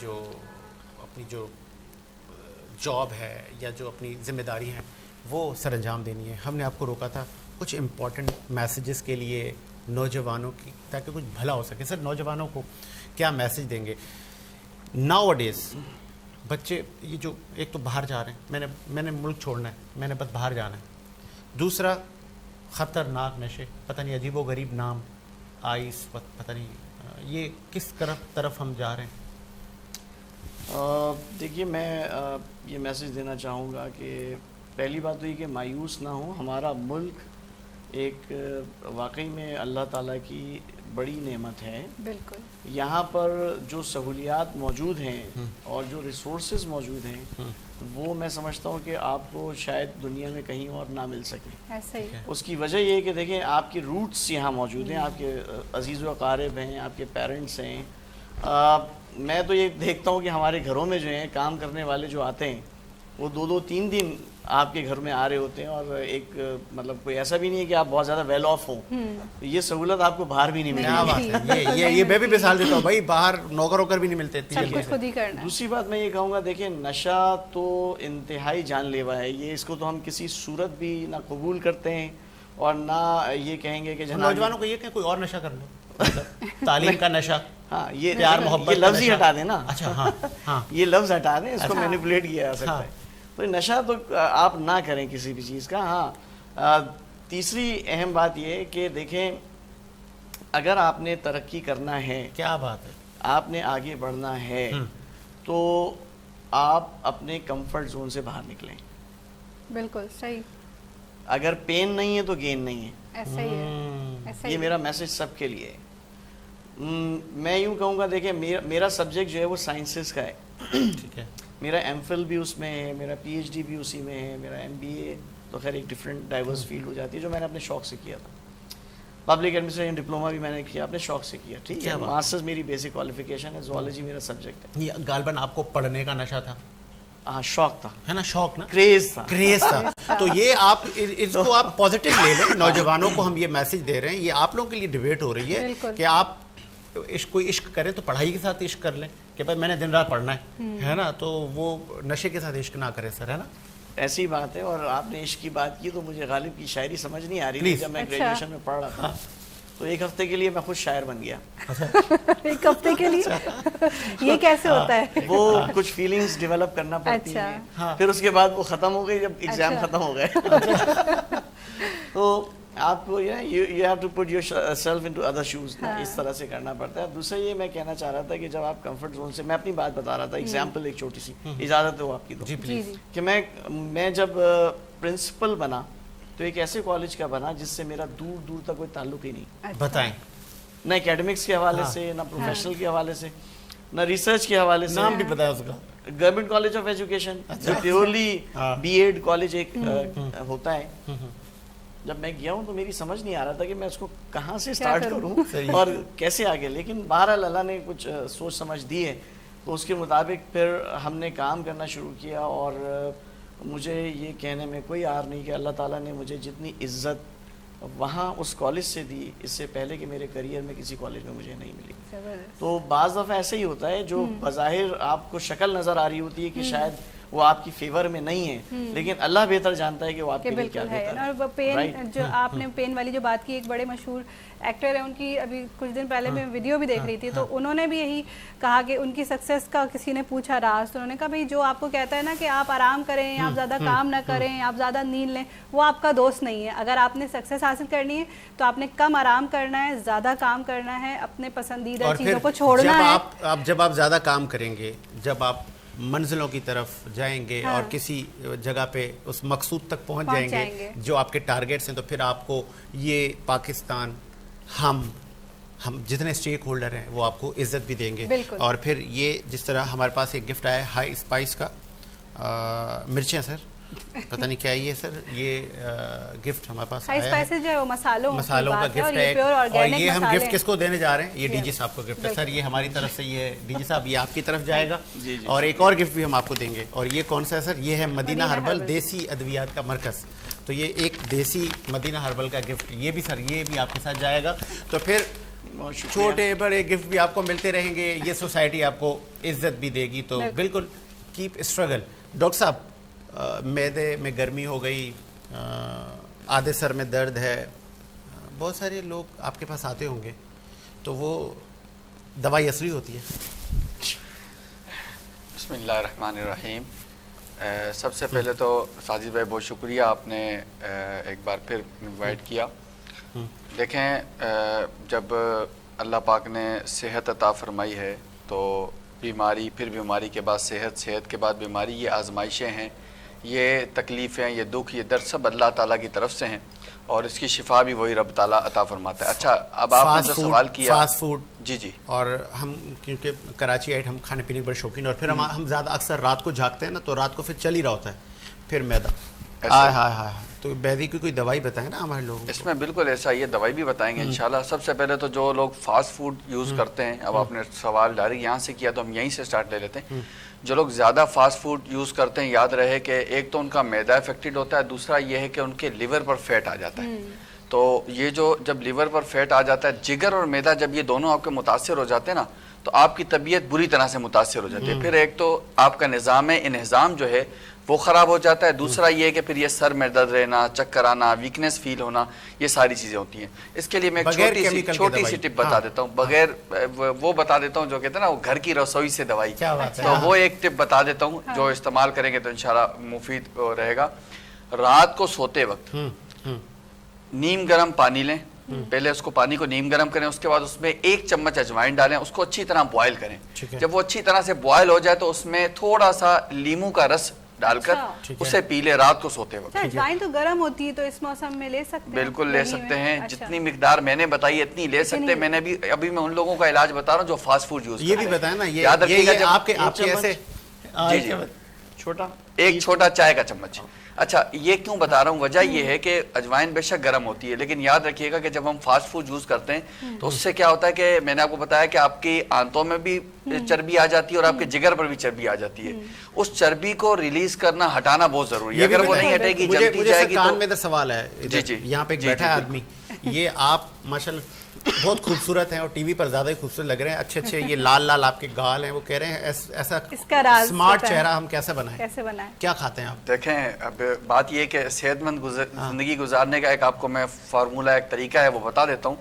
جو اپنی جو جاب ہے یا جو اپنی ذمہ داری ہیں وہ سر انجام دینی ہے. ہم نے آپ کو روکا تھا کچھ امپورٹنٹ میسیجز کے لیے نوجوانوں کی, تاکہ کچھ بھلا ہو سکے. سر نوجوانوں کو کیا میسیج دیں گے؟ ناؤ ڈیز بچے یہ جو ایک تو باہر جا رہے ہیں, میں نے ملک چھوڑنا ہے, میں نے بس باہر جانا ہے. دوسرا خطرناک نشے, پتہ نہیں عجیب و غریب نام, آئس, پتہ نہیں یہ کس طرف ہم جا رہے ہیں. دیکھیے میں یہ میسیج دینا چاہوں گا کہ پہلی بات تو یہ کہ مایوس نہ ہوں. ہمارا ملک ایک واقعی میں اللہ تعالیٰ کی بڑی نعمت ہے. بالکل. یہاں پر جو سہولیات موجود ہیں اور جو ریسورسز موجود ہیں وہ میں سمجھتا ہوں کہ آپ کو شاید دنیا میں کہیں اور نہ مل سکے. ایسا ہی. اس کی وجہ یہ ہے کہ دیکھیں آپ کی روٹس یہاں موجود ہیں, آپ کے عزیز و اقارب ہیں, آپ کے پیرنٹس ہیں. میں تو یہ دیکھتا ہوں کہ ہمارے گھروں میں جو ہیں کام کرنے والے جو آتے ہیں وہ 2-2 3 دن آپ کے گھر میں آ رہے ہوتے ہیں, اور ایک مطلب کوئی ایسا بھی نہیں ہے کہ آپ بہت زیادہ ویل آف ہوں. یہ سہولت آپ کو باہر بھی نہیں ملتی. یہ میں بھی مثال دیتا ہوں بھائی, باہر نوکر ووکر بھی نہیں ملتے. سب کچھ خود ہی کرنا. دوسری بات میں یہ کہوں گا, دیکھیں نشہ تو انتہائی جان لیوا ہے. یہ اس کو تو ہم کسی صورت بھی نہ قبول کرتے ہیں اور نہ یہ کہیں گے کہ نوجوانوں کو یہ کہ کوئی اور نشہ کر لو, تعلیم کا نشہ. ہاں یہ پیار محبت یہ لفظ ہی ہٹا دیں نا. اچھا ہاں یہ لفظ ہٹا دیں, اس کو مینیپولیٹ کیا جا سکتا ہے. تو نشہ تو آپ نہ کریں کسی بھی چیز کا. ہاں تیسری اہم بات یہ ہے کہ دیکھیں اگر آپ نے ترقی کرنا ہے, کیا بات ہے, آپ نے آگے بڑھنا ہے تو آپ اپنے کمفرٹ زون سے باہر نکلیں. بالکل صحیح. اگر پین نہیں ہے تو گین نہیں ہے. ایسا ہی ہے. یہ میرا میسج سب کے لیے ہے. میں یوں کہوں گا, دیکھیں میرا سبجیکٹ جو ہے وہ سائنسز کا ہے. ٹھیک ہے. میرا ایم فل بھی اس میں ہے, میرا پی ایچ ڈی بھی اسی میں ہے, میرا ایم بی اے تو خیر ایک ڈفرینٹ ڈائیورس فیلڈ ہو جاتی ہے جو میں نے اپنے شوق سے کیا تھا. پبلک ایڈمنسٹریشن ڈپلوما بھی میں نے کیا اپنے شوق سے کیا. ٹھیک ہے. ماسٹرز میری بیسک کوالیفیکیشن ہے, زوالوجی میرا سبجیکٹ ہے. یہ غالباً آپ کو پڑھنے کا نشہ تھا. ہاں شوق تھا, ہے نا, شوق نا, کریز تھا. تو یہ آپ اس کو آپ پازیٹیو لے لیں. نوجوانوں کو ہم یہ میسج دے رہے ہیں, یہ آپ لوگوں کے لیے ڈیبیٹ ہو رہی ہے کہ آپ کوئی عشق کریں تو پڑھائی کے ساتھ عشق کر لیں کہ بھائی میں نے دن رات پڑھنا ہے نا, تو وہ نشے کے ساتھ عشق نہ کریں سر, ہے نا. ایسی بات ہے. اور آپ نے عشق کی بات کی تو مجھے غالب کی شاعری سمجھ نہیں آ رہی تھی جب میں گریجویشن میں پڑھ رہا تھا, تو ایک ہفتے کے لیے میں خود شاعر بن گیا. ایک ہفتے کے لیے یہ کیسے ہوتا ہے؟ وہ کچھ فیلنگز ڈیولپ کرنا پڑتی ہیں, پھر اس کے بعد وہ ختم ہو گئی جب ایگزام ختم ہو گئے. تو آپ کو you have to put yourself into other shoes, اس طرح سے کرنا پڑتا ہے. دوسرا یہ میں کہنا چاہ رہا تھا کہ جب آپ کمفرٹ زون سے, میں اپنی بات بتا رہا تھا, ایگزامپل ایک چھوٹی سی, اجازت ہو آپ کی تو, کہ میں جب پرنسپل بنا تو ایک ایسے کالج کا بنا جس سے میرا دور دور تک کوئی تعلق ہی نہیں. بتائیں. نہ اکیڈمکس کے حوالے سے, نہ پروفیشنل کے حوالے سے, نہ ریسرچ کے حوالے سے. نام بھی بتایا اس کا, گورنمنٹ کالج آف ایجوکیشن, جو پیورلی بی ایڈ کالج ایک ہوتا ہے. جب میں گیا ہوں تو میری سمجھ نہیں آ رہا تھا کہ میں اس کو کہاں سے سٹارٹ کروں اور کیسے آگے, لیکن بہرحال اللہ نے کچھ سوچ سمجھ دی ہے تو اس کے مطابق پھر ہم نے کام کرنا شروع کیا. اور مجھے یہ کہنے میں کوئی عار نہیں کہ اللہ تعالیٰ نے مجھے جتنی عزت وہاں اس کالج سے دی, اس سے پہلے کہ میرے کریئر میں کسی کالج میں مجھے نہیں ملی. تو بعض دفعہ ایسے ہی ہوتا ہے, جو بظاہر آپ کو شکل نظر آ رہی ہوتی ہے کہ شاید وہ آپ کی فیور میں نہیں ہے, لیکن اللہ بہتر جانتا ہے کہ وہ آپ کے لیے کیا بہتر ہے. اور پین, جو آپ نے پین والی جو بات کی, ایک بڑے مشہور ایکٹر ہیں, ان کی ابھی کچھ دن پہلے میں ویڈیو بھی دیکھ رہی تھی, تو انہوں نے بھی یہی کہا کہ ان کی سکسیس کا کسی نے پوچھا راز, تو انہوں نے کہا بھائی جو آپ کو کہتا ہے نا کہ آپ آرام کریں, آپ زیادہ کام نہ کریں, آپ زیادہ نیند لیں, وہ آپ کا دوست نہیں ہے. اگر آپ نے سکسیس حاصل کرنی ہے تو آپ نے کم آرام کرنا ہے, زیادہ کام کرنا ہے, اپنے پسندیدہ چیزوں کو چھوڑنا ہے. جب آپ زیادہ کام کریں گے, جب آپ منزلوں کی طرف جائیں گے اور کسی جگہ پہ اس مقصود تک پہنچ جائیں گے جو آپ کے ٹارگیٹس ہیں, تو پھر آپ کو یہ پاکستان, ہم جتنے اسٹیک ہولڈر ہیں وہ آپ کو عزت بھی دیں گے. اور پھر یہ جس طرح ہمارے پاس ایک گفٹ آیا ہے ہائی اسپائس کا, مرچیں سر, پتہ نہیں کیا یہ سر, یہ گفٹ ہمارے پاس ہائی اسپائسز جو ہے وہ مسالوں کا گفٹ ہے, اور یہ ہم گفٹ کس کو دینے جا رہے ہیں, یہ ڈی جی صاحب کو گفٹ ہے سر. یہ ہماری طرف سے, یہ ڈی جی صاحب یہ آپ کی طرف جائے گا, اور ایک اور گفٹ بھی ہم آپ کو دیں گے. اور یہ کون سا ہے سر, یہ ہے مدینہ ہربل دیسی ادویات کا مرکز. تو یہ ایک دیسی مدینہ ہربل کا گفٹ, یہ بھی سر, یہ بھی آپ کے ساتھ جائے گا. تو پھر بہت شکریہ. چھوٹے بڑے گفٹ بھی آپ کو ملتے رہیں گے, یہ سوسائٹی آپ کو عزت بھی دے گی, تو بالکل کیپ اسٹرگل. ڈاکٹر صاحب, معدے میں گرمی ہو گئی, آدھے سر میں درد ہے, بہت سارے لوگ آپ کے پاس آتے ہوں گے, تو وہ دوائی اثری ہوتی ہے؟ بسم اللہ الرحمن الرحیم. سب سے پہلے تو ساجد بھائی بہت شکریہ, آپ نے ایک بار پھر انوائٹ کیا. دیکھیں, جب اللہ پاک نے صحت عطا فرمائی ہے تو بیماری, پھر بیماری کے بعد صحت, صحت کے بعد بیماری, یہ آزمائشیں ہیں, یہ تکلیفیں, یہ دکھ, یہ درد سب اللہ تعالیٰ کی طرف سے ہیں, اور اس کی شفا بھی وہی رب تعالیٰ عطا فرماتا ہے. اچھا, اب آپ نے جو سوال کیا فاسٹ فوڈ, جی جی, اور ہم کیونکہ کراچی آئٹ ہم کھانے پینے کے بڑے شوقین, اور پھر ہم زیادہ اکثر رات کو جھاگتے ہیں نا, تو رات کو پھر چل ہی رہا ہوتا ہے پھر میدا. ہائے ہائے ہائے, تو بیدی کی کوئی دوائی بتائیں نا ہمارے لوگوں کو. اس میں بالکل ایسا, یہ دوائی بھی بتائیں گے انشاءاللہ. سب سے پہلے تو جو لوگ فاسٹ فوڈ یوز کرتے ہیں, اب آپ نے سوال ڈائریکٹ یہاں سے کیا تو ہم یہیں سے سٹارٹ لے لیتے ہیں. جو لوگ زیادہ فاسٹ فوڈ یوز کرتے ہیں, یاد رہے کہ ایک تو ان کا میدا افیکٹڈ ہوتا ہے, دوسرا یہ ہے کہ ان کے لیور پر فیٹ آ جاتا ہے. تو یہ جو جب لیور پر فیٹ آ جاتا ہے, جگر اور میدا جب یہ دونوں آپ کے متاثر ہو جاتے ہیں نا, تو آپ کی طبیعت بری طرح سے متاثر ہو جاتی ہے. پھر ایک تو آپ کا نظام انہضام جو ہے وہ خراب ہو جاتا ہے, دوسرا یہ ہے کہ پھر یہ سر میں درد رہنا, چکر آنا, ویکنس فیل ہونا, یہ ساری چیزیں ہوتی ہیں. اس کے لیے میں ایک چھوٹی سی ٹپ بتا دیتا ہوں, بغیر وہ بتا دیتا ہوں جو کہتے ہیں نا وہ گھر کی رسوئی سے دوائی, تو وہ ایک ٹپ بتا دیتا ہوں جو استعمال کریں گے تو انشاءاللہ مفید رہے گا. رات کو سوتے وقت نیم گرم پانی لیں, پہلے اس کو پانی کو نیم گرم کریں, اس کے بعد اس میں 1 چمچ اجوائن ڈالیں, اس کو اچھی طرح بوائل کریں. جب وہ اچھی طرح سے بوائل ہو جائے تو اس میں تھوڑا سا لیمو کا رس ڈال کر اسے پی لیں رات کو سوتے وقت. اجوائن تو گرم ہوتی ہے, تو اس موسم میں لے سکتے ہیں؟ بالکل لے سکتے ہیں, جتنی مقدار میں نے بتائی اتنی لے سکتے ہیں. میں نے ابھی میں ان لوگوں کا علاج بتا رہا ہوں جو فاسٹ فوڈ یوز کرتے ہیں. یہ بھی بتائیں نا, یاد رکھیے گا آپ کے ایسے جی جی, چھوٹا, ایک چھوٹا چائے کا چمچ. اچھا, یہ کیوں بتا رہا ہوں, وجہ یہ ہے کہ اجوائن بے شک گرم ہوتی ہے, لیکن یاد رکھیے گا کہ جب ہم فاسٹ فوڈ یوز کرتے ہیں تو اس سے کیا ہوتا ہے کہ میں نے آپ کو بتایا کہ آپ کی آنتوں میں بھی چربی آ جاتی ہے اور آپ کے جگر پر بھی چربی آ جاتی ہے. اس چربی کو ریلیز کرنا, ہٹانا بہت ضروری ہے. اگر وہ نہیں ہٹے گی, جلتی جائے گی. کان میں سوال ہے, جی جی, یہاں پہ بیٹھا ہے آدمی, یہ آپ ماشاءاللہ بہت خوبصورت ہیں اور ٹی وی پر زیادہ ہی خوبصورت لگ رہے ہیں, اچھے اچھے یہ لال لال آپ کے گال ہیں, وہ کہہ رہے ہیں ایسا اسمارٹ چہرہ ہم کیسے بنائیں, کیا کھاتے ہیں آپ؟ دیکھیں, اب بات یہ کہ صحت مند زندگی گزارنے کا ایک آپ کو میں فارمولہ, ایک طریقہ ہے وہ بتا دیتا ہوں.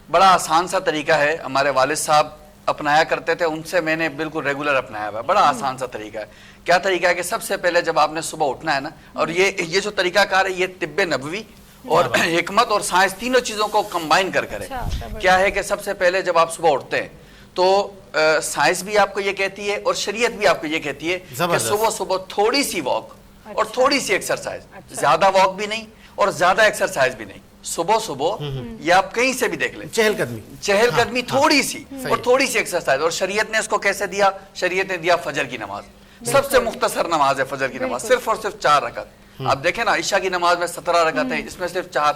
بڑا آسان سا طریقہ ہے, ہمارے والد صاحب اپنایا کرتے تھے, ان سے میں نے بالکل ریگولر اپنایا ہوا ہے. بڑا آسان سا طریقہ ہے. کیا طریقہ ہے کہ سب سے پہلے جب آپ نے صبح اٹھنا ہے نا, اور یہ جو طریقہ کار ہے یہ طب نبوی اور حکمت اور سائنس تینوں چیزوں کو کمبائن کر کرے. کیا ہے کہ سب سے پہلے جب آپ صبح اٹھتے ہیں تو سائنس بھی آپ کو یہ کہتی ہے اور شریعت بھی آپ کو یہ کہتی ہے کہ صبح صبح تھوڑی سی واک اور تھوڑی سی ایکسرسائز, زیادہ واک بھی نہیں اور زیادہ ایکسرسائز بھی نہیں, صبح صبح یہ آپ کہیں سے بھی دیکھ لیں, چہل قدمی تھوڑی سی اور تھوڑی سی ایکسرسائز. اور شریعت نے اس کو کیسے دیا, شریعت نے دیا فجر کی نماز, سب سے مختصر نماز ہے فجر کی نماز, صرف اور صرف 4 رکعت. آپ دیکھیں نا, عشاء کی نماز میں 17 رکعت ہیں, اس میں صرف 4.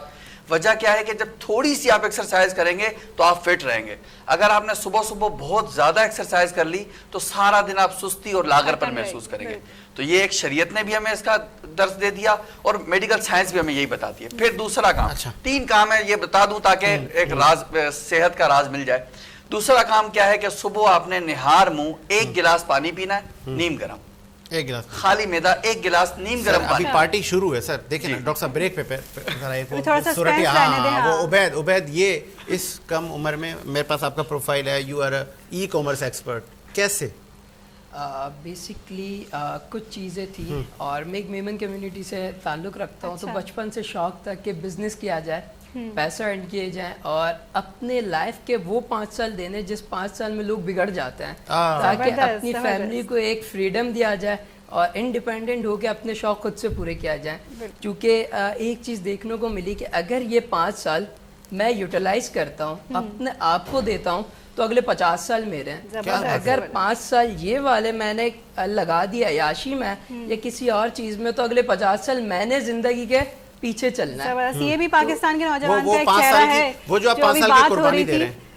وجہ کیا ہے کہ جب تھوڑی سی آپ ایکسرسائز کریں گے تو آپ فٹ رہیں گے. اگر آپ نے صبح صبح بہت زیادہ ایکسرسائز کر لی تو سارا دن آپ سستی اور لاغر پر محسوس کریں گے. تو یہ ایک شریعت نے بھی ہمیں اس کا درس دے دیا اور میڈیکل سائنس بھی ہمیں یہی بتاتی ہے. پھر دوسرا کام, 3 کام ہے, یہ بتا دوں تاکہ ایک راز, صحت کا راز مل جائے. دوسرا کام کیا ہے کہ صبح آپ نے نہار منہ 1 گلاس پانی پینا ہے, نیم گرم, 1 گلاس خالی میدا 1 گلاس نیم گرم پانی. ابھی پارٹی شروع ہے سر, دیکھیں نا ڈاکٹر صاحب بریک پہ صورت. ہاں, وہ عبید, یہ اس کم عمر میں میرے پاس آپ کا پروفائل ہے, you R e commerce expert, کیسے؟ بیسکلی کچھ چیزیں تھیں, اور میں ایک میمن کمیونٹی سے تعلق رکھتا ہوں, تو بچپن سے شوق تھا کہ بزنس کیا جائے, پیسہ ارن کیے جائیں, اور اپنے لائف کے وہ 5 سال دینے جس 5 سال میں لوگ بگڑ جاتے ہیں, تاکہ اپنی فیملی کو ایک فریڈم دیا جائے اور انڈیپینڈنٹ ہو کے اپنے شوق خود سے پورے کیا جائیں. کیونکہ ایک چیز دیکھنے کو ملی کہ اگر یہ 5 سال میں یوٹیلائز کرتا ہوں, اپنے آپ کو دیتا ہوں, تو اگلے 50 سال میرے ہیں. اگر 5 سال یہ والے میں نے لگا دیا عیاشی میں یا کسی اور چیز میں, تو اگلے 50 سال میں نے زندگی کے پیچھے چلنا ہے. یہ بھی پاکستان کے نوجوان کا ایک چہرہ ہے, وہ جو آپ 5 سال کی قربانی دے رہے ہیں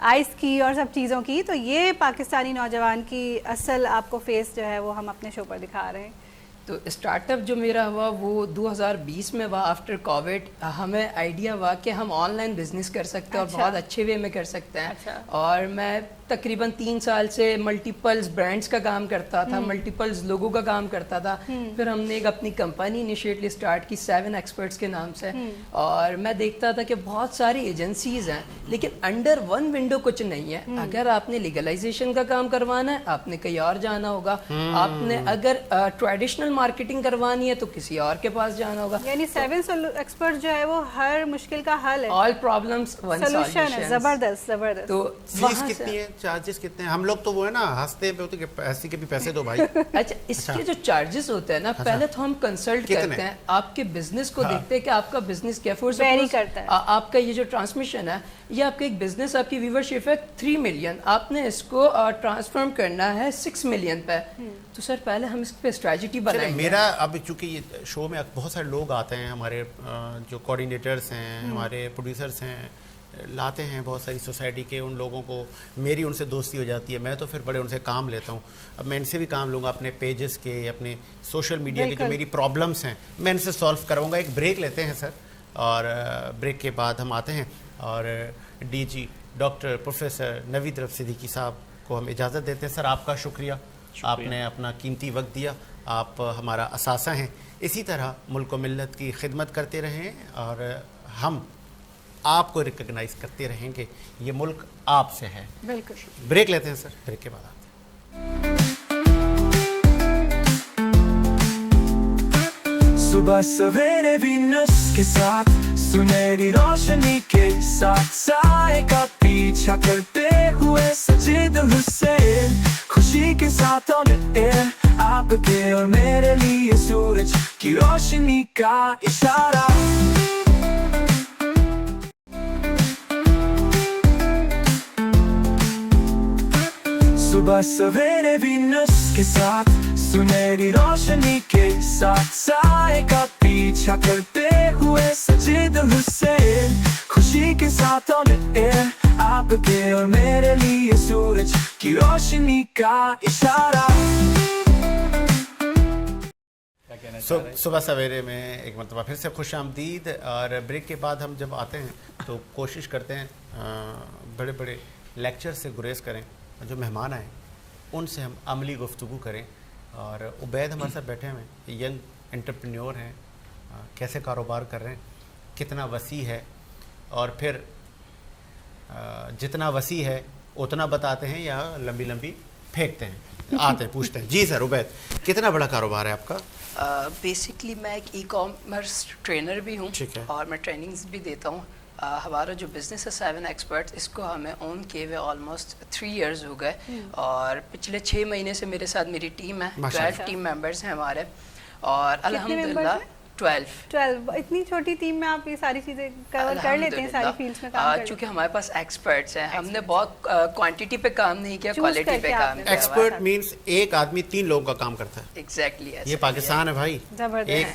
آئس کی اور سب چیزوں کی, تو یہ پاکستانی نوجوان کی اصل آپ کو فیس جو ہے وہ ہم اپنے شو پر دکھا رہے ہیں تو اسٹارٹ اپ جو میرا ہوا وہ 2020 میں ہوا آفٹر کووڈ. ہمیں آئیڈیا ہوا کہ ہم آن لائن بزنس کر سکتے ہیں اور بہت اچھے وے میں کر سکتے ہیں. اور میں تقریباً 3 سال سے ملٹیپلز برانڈس کا کام کرتا تھا, ملٹیپلز لوگوں کا کام کرتا تھا. پھر ہم نے ایک اپنی کمپنی انیشیٹلی اسٹارٹ کی 7 ایکسپرٹس کے نام سے. اور میں دیکھتا تھا کہ بہت ساری ایجنسیز ہیں لیکن انڈر ون ونڈو کچھ نہیں ہے. اگر آپ نے لیگلائزیشن کا کام کروانا ہے آپ نے کہیں اور جانا ہوگا, آپ نے اگر ٹریڈیشنل مارکیٹنگ کروانی ہے تو کسی اور کے پاس جانا ہوگا. یعنی 7 ایکسپرٹ جو ہے وہ ہر مشکل کا حل ہے, آل پرابلمس ون سولوشن ہے. زبردست زبردست. تو فیس کتنی ہے, چارجز کتنے ہیں؟ ہم لوگ تو وہ ہے نا ہنستے پہ ہوتے کہ ایسی کے بھی پیسے دو بھائی. اچھا, اس کے جو چارجز ہوتے ہیں نا, پہلے تو ہم کنسلٹ کرتے ہیں, آپ کے بزنس کو دیکھتے ہیں کہ آپ کا بزنس کیا فور سپوز آپ کا یہ جو ٹرانسمیشن ہے یہ آپ کا ایک بزنس, آپ کی ویورشپ ہے 3 ملین, آپ نے اس کو ٹرانسفارم کرنا ہے 6 ملین پہ. تو سر پہلے ہم اس پہ اسٹریٹجی بنائیں گے. میرا اب چونکہ یہ شو میں بہت سارے لوگ آتے ہیں, ہمارے جو کوآرڈینیٹرس ہیں, ہمارے پروڈیوسرس ہیں, لاتے ہیں بہت ساری سوسائٹی کے, ان لوگوں کو میری ان سے دوستی ہو جاتی ہے, میں تو پھر بڑے ان سے کام لیتا ہوں. اب میں ان سے بھی کام لوں گا اپنے پیجز کے, اپنے سوشل میڈیا کے جو میری پرابلمس ہیں میں ان سے سالو کرواؤں گا. ایک بریک لیتے ہیں سر, اور بریک کے بعد ہم آتے ہیں اور ڈی جی ڈاکٹر پروفیسر نوید رف صدیقی صاحب کو ہم اجازت دیتے ہیں. سر آپ کا شکریہ, آپ نے اپنا قیمتی وقت دیا, آپ ہمارا اثاثہ ہیں. اسی طرح ملک و ملت کی خدمت کرتے رہیں اور ہم آپ کو ریکگنائز کرتے رہیں گے. یہ ملک آپ سے ہے. بالکل. بریک لیتے ہیں سر, بریک کے بعد آتے ہیں. صبح سویرے وینس کے ساتھ سنہری روشنی کے ساتھ سائے کا پیچھا کرتے ہوئے سجید حسین, خوشی کے ساتھ آن ایئر آپ کے اور میرے لیے سورج کی روشنی کا اشارہ. صبح سویرے وینس کے ساتھ سنہری روشنی کے ساتھ سائے کا پیچھا کرتے ہوئے سجید حسین, خوشی کے ساتھ آن ایئر آپ کے اور میرے لیے سورج کی روشنی کا اشارہ. صبح سویرے میں ایک مرتبہ پھر سے خوش آمدید. اور بریک کے بعد ہم جب آتے ہیں تو کوشش کرتے ہیں بڑے بڑے لیکچر سے گریز کریں, جو مہمان آئیں ان سے ہم عملی گفتگو کریں. اور عبید ہمارے ساتھ بیٹھے ہوئے ہیں, ینگ انٹرپرینیور ہیں, کیسے کاروبار کر رہے ہیں, کتنا وسیع ہے, اور پھر جتنا وسیع ہے اتنا بتاتے ہیں یا لمبی لمبی پھینکتے ہیں. آتے ہیں پوچھتے ہیں. جی سر عبید, کتنا بڑا کاروبار ہے آپ کا؟ بیسکلی میں ایک ای کامرس ٹرینر بھی ہوں اور میں ٹریننگز بھی دیتا ہوں. ہمارا جو بزنس ہے 7 ایکسپرٹس, اس کو ہمیں اون کیے ہوئے آلموسٹ 3 ایئرز ہو گئے, اور پچھلے 6 مہینے سے میرے ساتھ میری ٹیم ہے, 12 ٹیم ممبرس ہیں ہمارے, اور الحمدللہ 12. اتنی چھوٹی ٹیم میں آپ یہ ساری چیزیں کور کر لیتے ہیں, ساری فیلڈز میں کام کر. چونکہ ہمارے پاس ایکسپرٹس ہیں, ہم نے بہت کوانٹٹی پہ کام نہیں کیا, کوالٹی پہ کام کیا. ایکسپرٹ مینس ایک آدمی 3 لوگوں کا کام کرتا ہے. ایگزیکٹلی, یہ پاکستان ہے بھائی.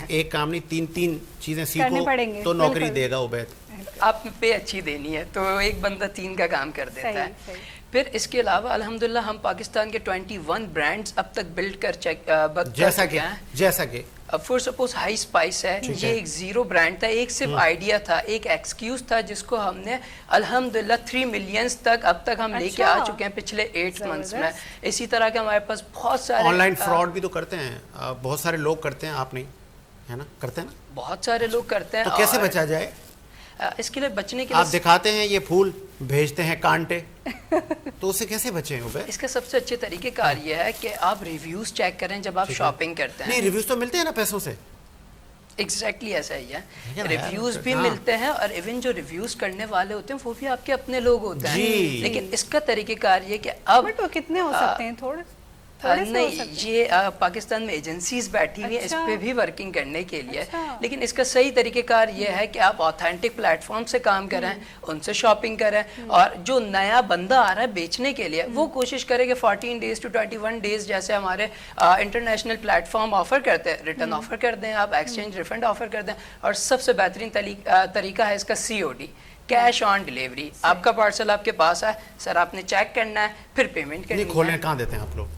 ایک کام نہیں, 3 چیزیں سیکھو تو نوکری دے گا عبید. آپ پہ اچھی دینی ہے تو ایک بندہ 3 کا کام کر دیتا ہے. پھر اس کے علاوہ الحمدللہ ہم پاکستان کے 21 برانڈز اب تک بلڈ کر جیسا کہ فور سپوز ہائی اسپائس ہے, یہ ایک زیرو برانڈ تھا, ایک صرف آئیڈیا تھا, ایک ایکسکیوز تھا, جس کو ہم نے الحمدللہ 3 ملینز تک اب تک ہم لے کے آ چکے ہیں پچھلے 8 منتھس میں. اسی طرح کے ہمارے پاس بہت سارے آن لائن فراڈ بھی تو کرتے ہیں, بہت سارے لوگ کرتے ہیں, آپ نہیں ہے نا, کرتے ہیں نا, بہت سارے لوگ کرتے ہیں. تو کیسے بچا جائے؟ اس کے لیے بچنے کے لیے آپ دکھاتے ہیں یہ پھول, بھیجتے ہیں کانٹے, تو اس سے کیسے بچیں عبید؟ اس کا سب سے اچھے طریقہ کار یہ ہے کہ آپ ریویوز چیک کریں جب آپ شاپنگ کرتے ہیں. نہیں, ریویوز تو ملتے ہیں نا پیسوں سے. ایگزیکٹلی ایسا ہی ہے, ریویوز بھی ملتے ہیں, اور ایون جو ریویوز کرنے والے ہوتے ہیں وہ بھی آپ کے اپنے لوگ ہوتے ہیں. لیکن اس کا طریقہ کار یہ کہ اب کتنے ہو سکتے ہیں, تھوڑے نہیں, یہ پاکستان میں ایجنسیز بیٹھی ہوئی ہیں اس پہ بھی ورکنگ کرنے کے لیے. لیکن اس کا صحیح طریقہ کار یہ ہے کہ آپ آتھینٹک پلیٹ فارم سے کام کریں, ان سے شاپنگ کریں, اور جو نیا بندہ آ رہا ہے بیچنے کے لیے وہ کوشش کرے کہ 14 days to 21 days جیسے ہمارے انٹرنیشنل پلیٹ فارم آفر کرتے ہیں, ریٹرن آفر کر دیں, آپ ایکسچینج ریفنڈ آفر کر دیں. اور سب سے بہترین طریقہ ہے اس کا COD, کیش آن ڈلیوری. آپ کا پارسل آپ کے پاس ہے سر, آپ نے چیک کرنا ہے, پھر پیمنٹ کرنی ہے. کھولنے کہاں دیتے ہیں آپ لوگ؟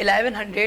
1100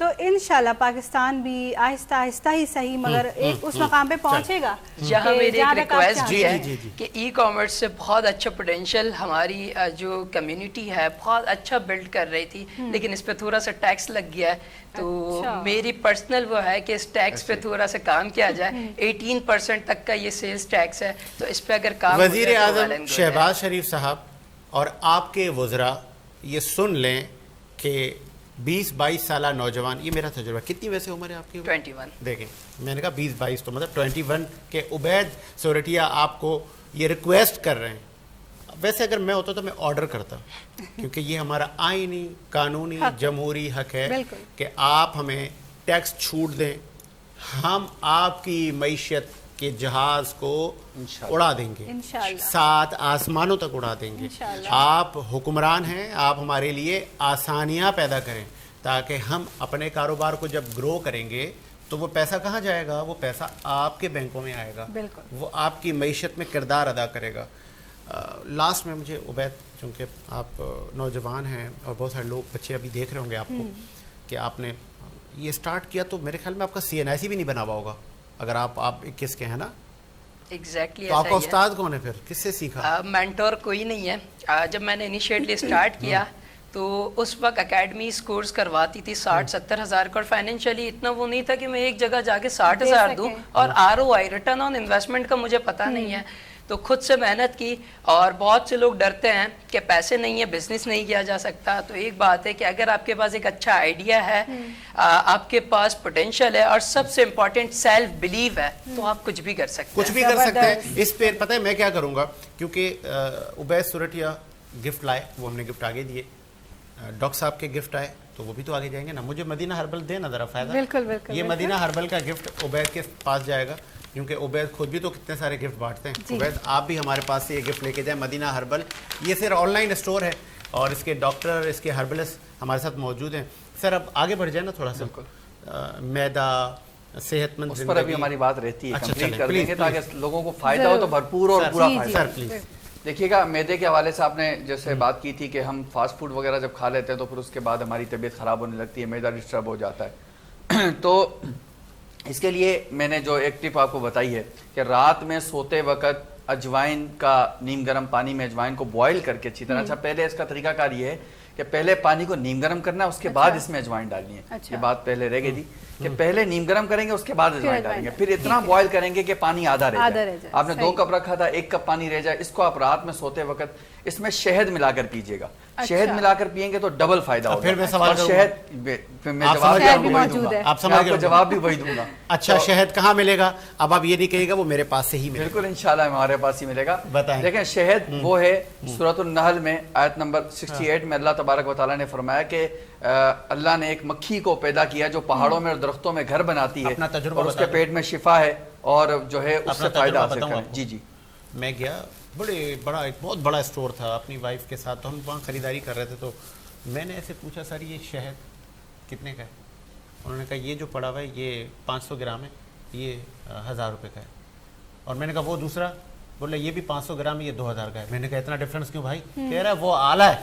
تو انشاءاللہ پاکستان بھی آہستہ آہستہ ہی صحیح مگر ایک اس مقام پہ پہنچے گا جہاں میری ایک ریکویسٹ بھی ہے جی، جی۔ کہ ای کامرس سے بہت اچھا پوٹینشیل ہماری جو کمیونٹی ہے بہت اچھا بلڈ کر رہی تھی، لیکن اس پہ تھوڑا سا ٹیکس لگ گیا ہے، تو میری پرسنل وہ ہے کہ اس ٹیکس پہ تھوڑا سا کام کیا جائے. 18% تک کا یہ سیلز ٹیکس ہے، تو اس پہ اگر کام وزیر اعظم شہباز شریف صاحب اور آپ کے وزراء یہ سن لیں کہ 20-22 سالہ نوجوان، یہ میرا تجربہ، کتنی ویسے عمر ہے آپ کی؟ 21. دیکھیں میں نے کہا 20-22 تو مطلب 21 کے عبید سورٹیا آپ کو یہ ریکویسٹ کر رہے ہیں. ویسے اگر میں ہوتا تو میں آرڈر کرتا، کیونکہ یہ ہمارا آئینی قانونی جمہوری حق ہے کہ آپ ہمیں ٹیکس چھوٹ دیں، ہم آپ کی معیشت کے جہاز کو اڑا دیں گے، 7 آسمانوں تک اڑا دیں گے. آپ حکمران ہیں، آپ ہمارے لیے آسانیاں پیدا کریں تاکہ ہم اپنے کاروبار کو جب گرو کریں گے تو وہ پیسہ کہاں جائے گا؟ وہ پیسہ آپ کے بینکوں میں آئے گا، وہ آپ کی معیشت میں کردار ادا کرے گا. لاسٹ میں مجھے عبید، چونکہ آپ نوجوان ہیں اور بہت سارے لوگ بچے ابھی دیکھ رہے ہوں گے آپ کو کہ آپ نے یہ سٹارٹ کیا، تو میرے خیال میں آپ کا CNIC بھی نہیں بنا ہوا ہوگا اگر آپ 21 کے ہیں نا؟ ایگزیکٹلی. تو آپ کا استاد کون ہے پھر؟ کس سے سیکھا؟ مینٹور کوئی نہیں ہے. جب میں نے انیشیٹلی اسٹارٹ کیا تو اس وقت اکیڈمیز کورس کرواتی تھی 60-70 ہزار کا، اور فائنینشلی اتنا وہ نہیں تھا کہ میں ایک جگہ جا کے 60 ہزار دوں، اور ROI ریٹرن آن انویسٹمنٹ کا مجھے پتہ نہیں ہے. تو خود سے محنت کی، اور بہت سے لوگ ڈرتے ہیں کہ پیسے نہیں ہے، بزنس نہیں کیا جا سکتا. تو ایک بات ہے کہ اگر آپ کے پاس ایک اچھا آئیڈیا ہے، آپ کے پاس پوٹینشیل ہے، اور سب سے امپورٹنٹ سیلف بلیو ہے، تو آپ کچھ بھی کر سکتے ہیں. کچھ بھی کر سکتے ہیں. اس پہ پتہ ہے میں کیا کروں گا، کیونکہ عبید سورٹیا گفٹ لائے، وہ ہم نے گفٹ آگے دیے. ڈاکٹر صاحب کے گفٹ آئے تو وہ بھی تو آگے جائیں گے نا. مجھے مدینہ ہربل دے نا ذرا فائدہ. بالکل. یہ مدینہ ہربل کا گفٹ عبید کے پاس جائے گا، کیونکہ عبید خود بھی تو کتنے سارے گفٹ بانٹتے ہیں. عبید آپ بھی ہمارے پاس سے یہ گفٹ لے کے جائیں. مدینہ ہربل یہ صرف آن لائن اسٹور ہے، اور اس کے ڈاکٹر، اس کے ہربلسٹ ہمارے ساتھ موجود ہیں. سر اب آگے بڑھ جائیں نا تھوڑا سا. میدا، صحت مند اس پر ابھی ہماری بات رہتی ہے، اچھا کمپلیٹ کر پلیز دیں گے تاکہ لوگوں کو فائدہ ہو تو بھرپور اور پورا فائدہ. Sir please. دیکھیے گا، میدے کے حوالے سے آپ نے جیسے بات کی تھی کہ ہم فاسٹ فوڈ وغیرہ جب کھا لیتے ہیں تو پھر اس کے بعد ہماری طبیعت خراب ہونے لگتی ہے، میدا ڈسٹرب ہو جاتا ہے. تو اس کے لیے میں نے جو ایک ٹپ آپ کو بتائی ہے کہ رات میں سوتے وقت اجوائن کا نیم گرم پانی میں اجوائن کو بوائل کر کے اچھی طرح. اچھا، پہلے اس کا طریقہ کار یہ ہے کہ پہلے پانی کو نیم گرم کرنا ہے، اس کے بعد اس میں اجوائن ڈالنی ہے. یہ بات پہلے رہ گئی تھی کہ پہلے نیم گرم کریں گے، اس کے بعد اجوائن ڈالیں گے، پھر اتنا بوائل کریں گے کہ پانی آدھا رہ جائے. آپ نے 2 کپ رکھا تھا، 1 کپ پانی رہ جائے. اس کو آپ رات میں سوتے وقت اس میں شہد ملا کر پیجیے گا. شہد ملا کر پیئیں گے تو ڈبل فائدہ ہوگا. پھر میں سوال کروں گا، شہد میں جواب بھی وہی دوں گا. اچھا، شہد کہاں ملے گا؟ اب آپ یہ نہیں کہے گا وہ میرے پاس سے ہی ملے گا. بالکل انشاءاللہ ہمارے پاس ہی ملے گا. بتائیں. دیکھیں، شہد وہ ہے سورۃ النحل میں آیت نمبر 68 میں اللہ تبارک و تعالیٰ نے فرمایا کہ اللہ نے ایک مکھی کو پیدا کیا جو پہاڑوں میں اور درختوں میں گھر بناتی ہے، اور اس کے پیٹ میں شفا ہے، اور جو ہے اس سے فائدہ حاصل کریں. جی میں گیا، ایک بہت بڑا اسٹور تھا اپنی وائف کے ساتھ، تو ہم وہاں خریداری کر رہے تھے. تو میں نے ایسے پوچھا، سر یہ شہد کتنے کا ہے؟ انہوں نے کہا یہ جو پڑا ہوا ہے یہ 500 گرام ہے، یہ 1000 روپے کا ہے. اور میں نے کہا وہ دوسرا؟ بولا یہ بھی 500 گرام ہے، یہ 2000 کا ہے. میں نے کہا اتنا ڈفرینس کیوں بھائی؟ کہہ رہا ہے وہ اعلیٰ ہے،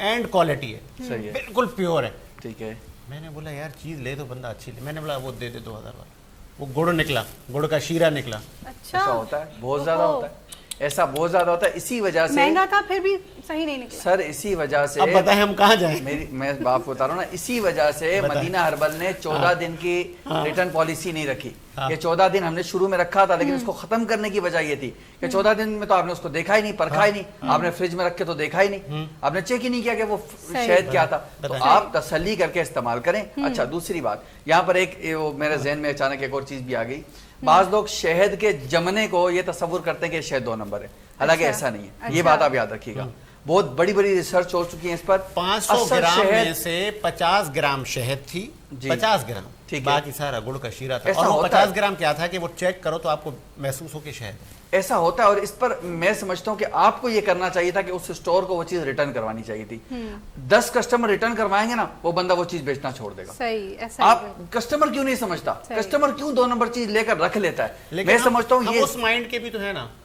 اینڈ کوالٹی ہے، صحیح ہے، بالکل پیور ہے. ٹھیک ہے. میں نے بولا یار چیز لے تو بندہ اچھی لے. میں نے بولا وہ دے دے 2000 والا. وہ گڑ نکلا، گڑ کا شیرہ نکلا. ایسا ہوتا ہے، بہت زیادہ ہوتا ہے، ایسا بہت زیادہ ہوتا ہے. اسی وجہ سے مہنگا تھا پھر بھی صحیح نہیں نکلا. سر اسی وجہ سے اب بتائیں ہم کہاں جائیں؟ میں آپ کو بتا رہا ہوں نا، اسی وجہ سے مدینہ ہربل نے 14 دن کی ریٹرن پالیسی نہیں رکھی. یہ 14 دن ہم نے شروع میں رکھا تھا، لیکن اس کو ختم کرنے کی وجہ یہ تھی کہ 14 دن میں تو آپ نے اس کو دیکھا ہی نہیں، پرکھا ہی نہیں، آپ نے فریج میں رکھ کے تو دیکھا ہی نہیں، آپ نے چیک ہی نہیں کیا کہ وہ شہد کیا تھا. تو آپ تسلی کر کے استعمال کریں. اچھا، دوسری بات یہاں پر ایک میرے ذہن میں اچانک ایک اور چیز بھی آ گئی. بعض لوگ شہد کے جمنے کو یہ تصور کرتے ہیں کہ شہد 2 نمبر ہے، حالانکہ ایسا نہیں ہے. یہ بات آپ یاد رکھیے گا، بہت بڑی بڑی ریسرچ ہو چکی ہے اس پر. 500 گرام میں سے 50 گرام شہد تھی، 50 گرام، باقی سارا گڑ کا شیرہ تھا. اور وہ 50 گرام کیا تھا کہ وہ چیک کرو تو آپ کو محسوس ہو کہ شہد ایسا ہوتا ہے. اور اس پر میں سمجھتا ہوں کہ آپ کو یہ کرنا چاہیے تھا کہ اس اسٹور کو وہ چیز ریٹرن کروانی چاہیے تھی. 10 کسٹمر ریٹرن کروائیں گے نا، وہ بندہ وہ چیز بیچنا چھوڑ دے گا. آپ کسٹمر کیوں نہیں سمجھتا؟ کسٹمر کیوں 2 نمبر چیز لے کر رکھ لیتا ہے؟ میں سمجھتا ہوں یہ اس مائنڈ کے بھی تو ہے نا.